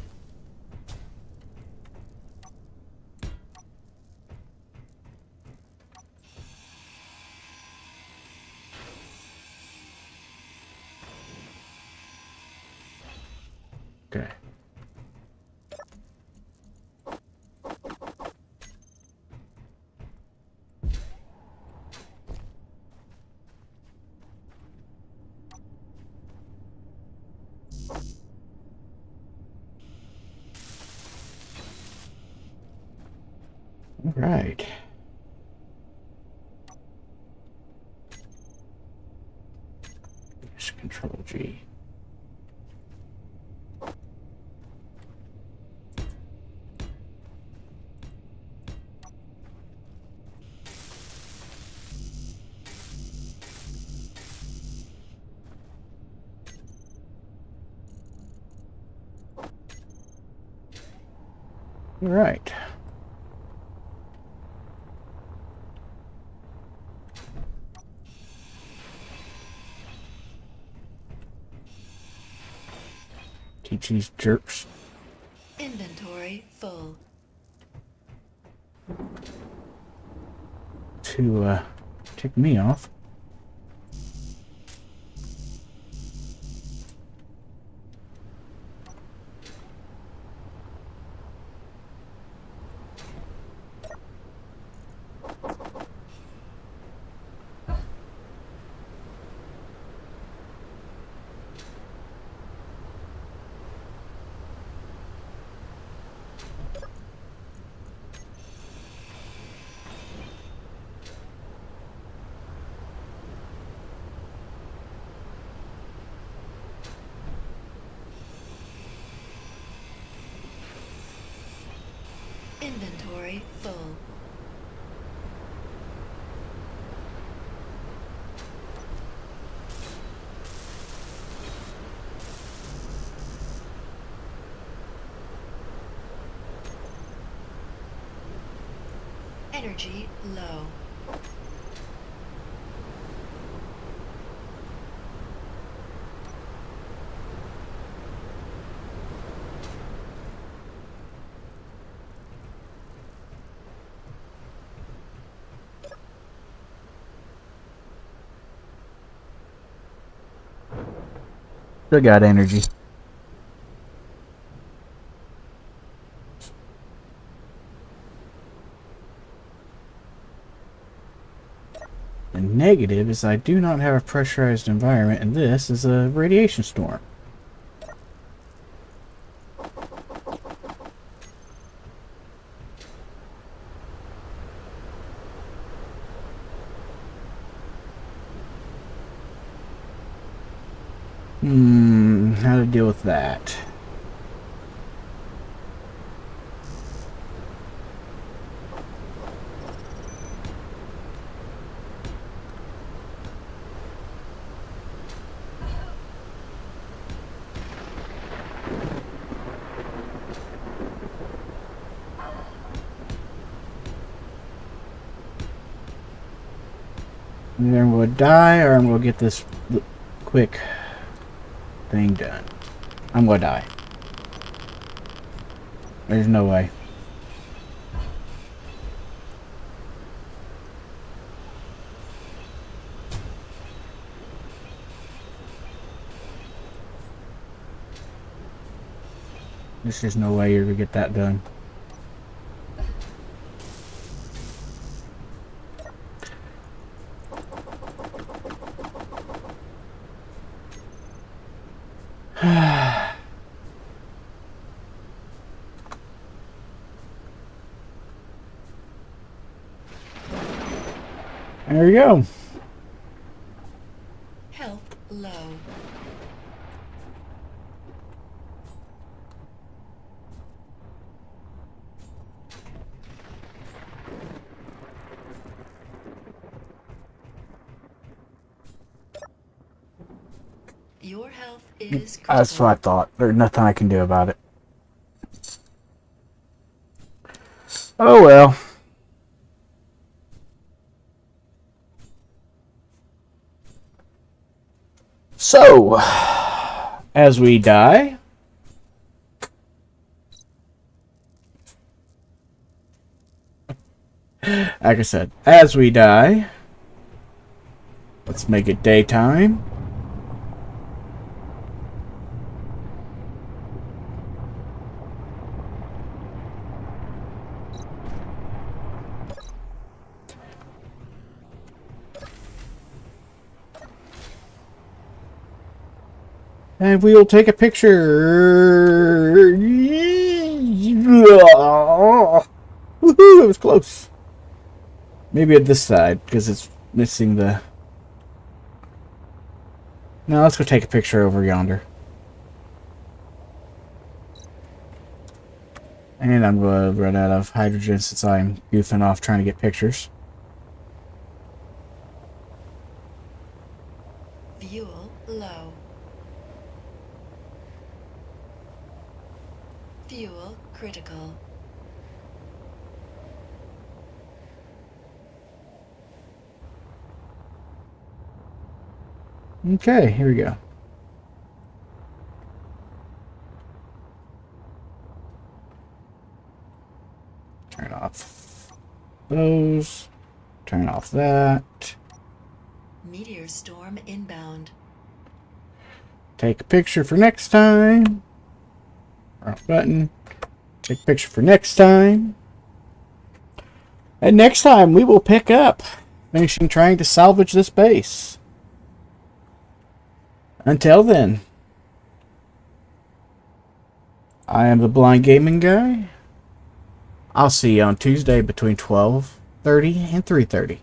S1: Okay. All right. Just Control G. All right. Teach these jerks
S2: Inventory full.
S1: to tick me off.
S2: Inventory full. Energy low.
S1: Still got energy. The negative is I do not have a pressurized environment, and this is a radiation storm. How to deal with that? Either I'm going to die or I'm going to get this quick thing done. I'm going to die. There's no way. There's just no way you're going to get that done. There we go.
S2: Health low. Your health is critical.
S1: That's what I thought. There's nothing I can do about it. Oh well. So, as we die, like I said, as we die, let's make it daytime. And we will take a picture. Woohoo! It was close. Maybe at this side, because it's missing the... No, let's go take a picture over yonder. And I'm going to run out of hydrogen since I'm goofing off trying to get pictures.
S2: Fuel low. Fuel critical.
S1: Okay, here we go. Turn off those. Turn off that.
S2: Meteor storm inbound.
S1: Take a picture for next time. Wrong button. Take a picture for next time. And next time we will pick up finishing trying to salvage this base. Until then, I am the Blind Gaming Guy. I'll see you on Tuesday between 12:30 and 3:30.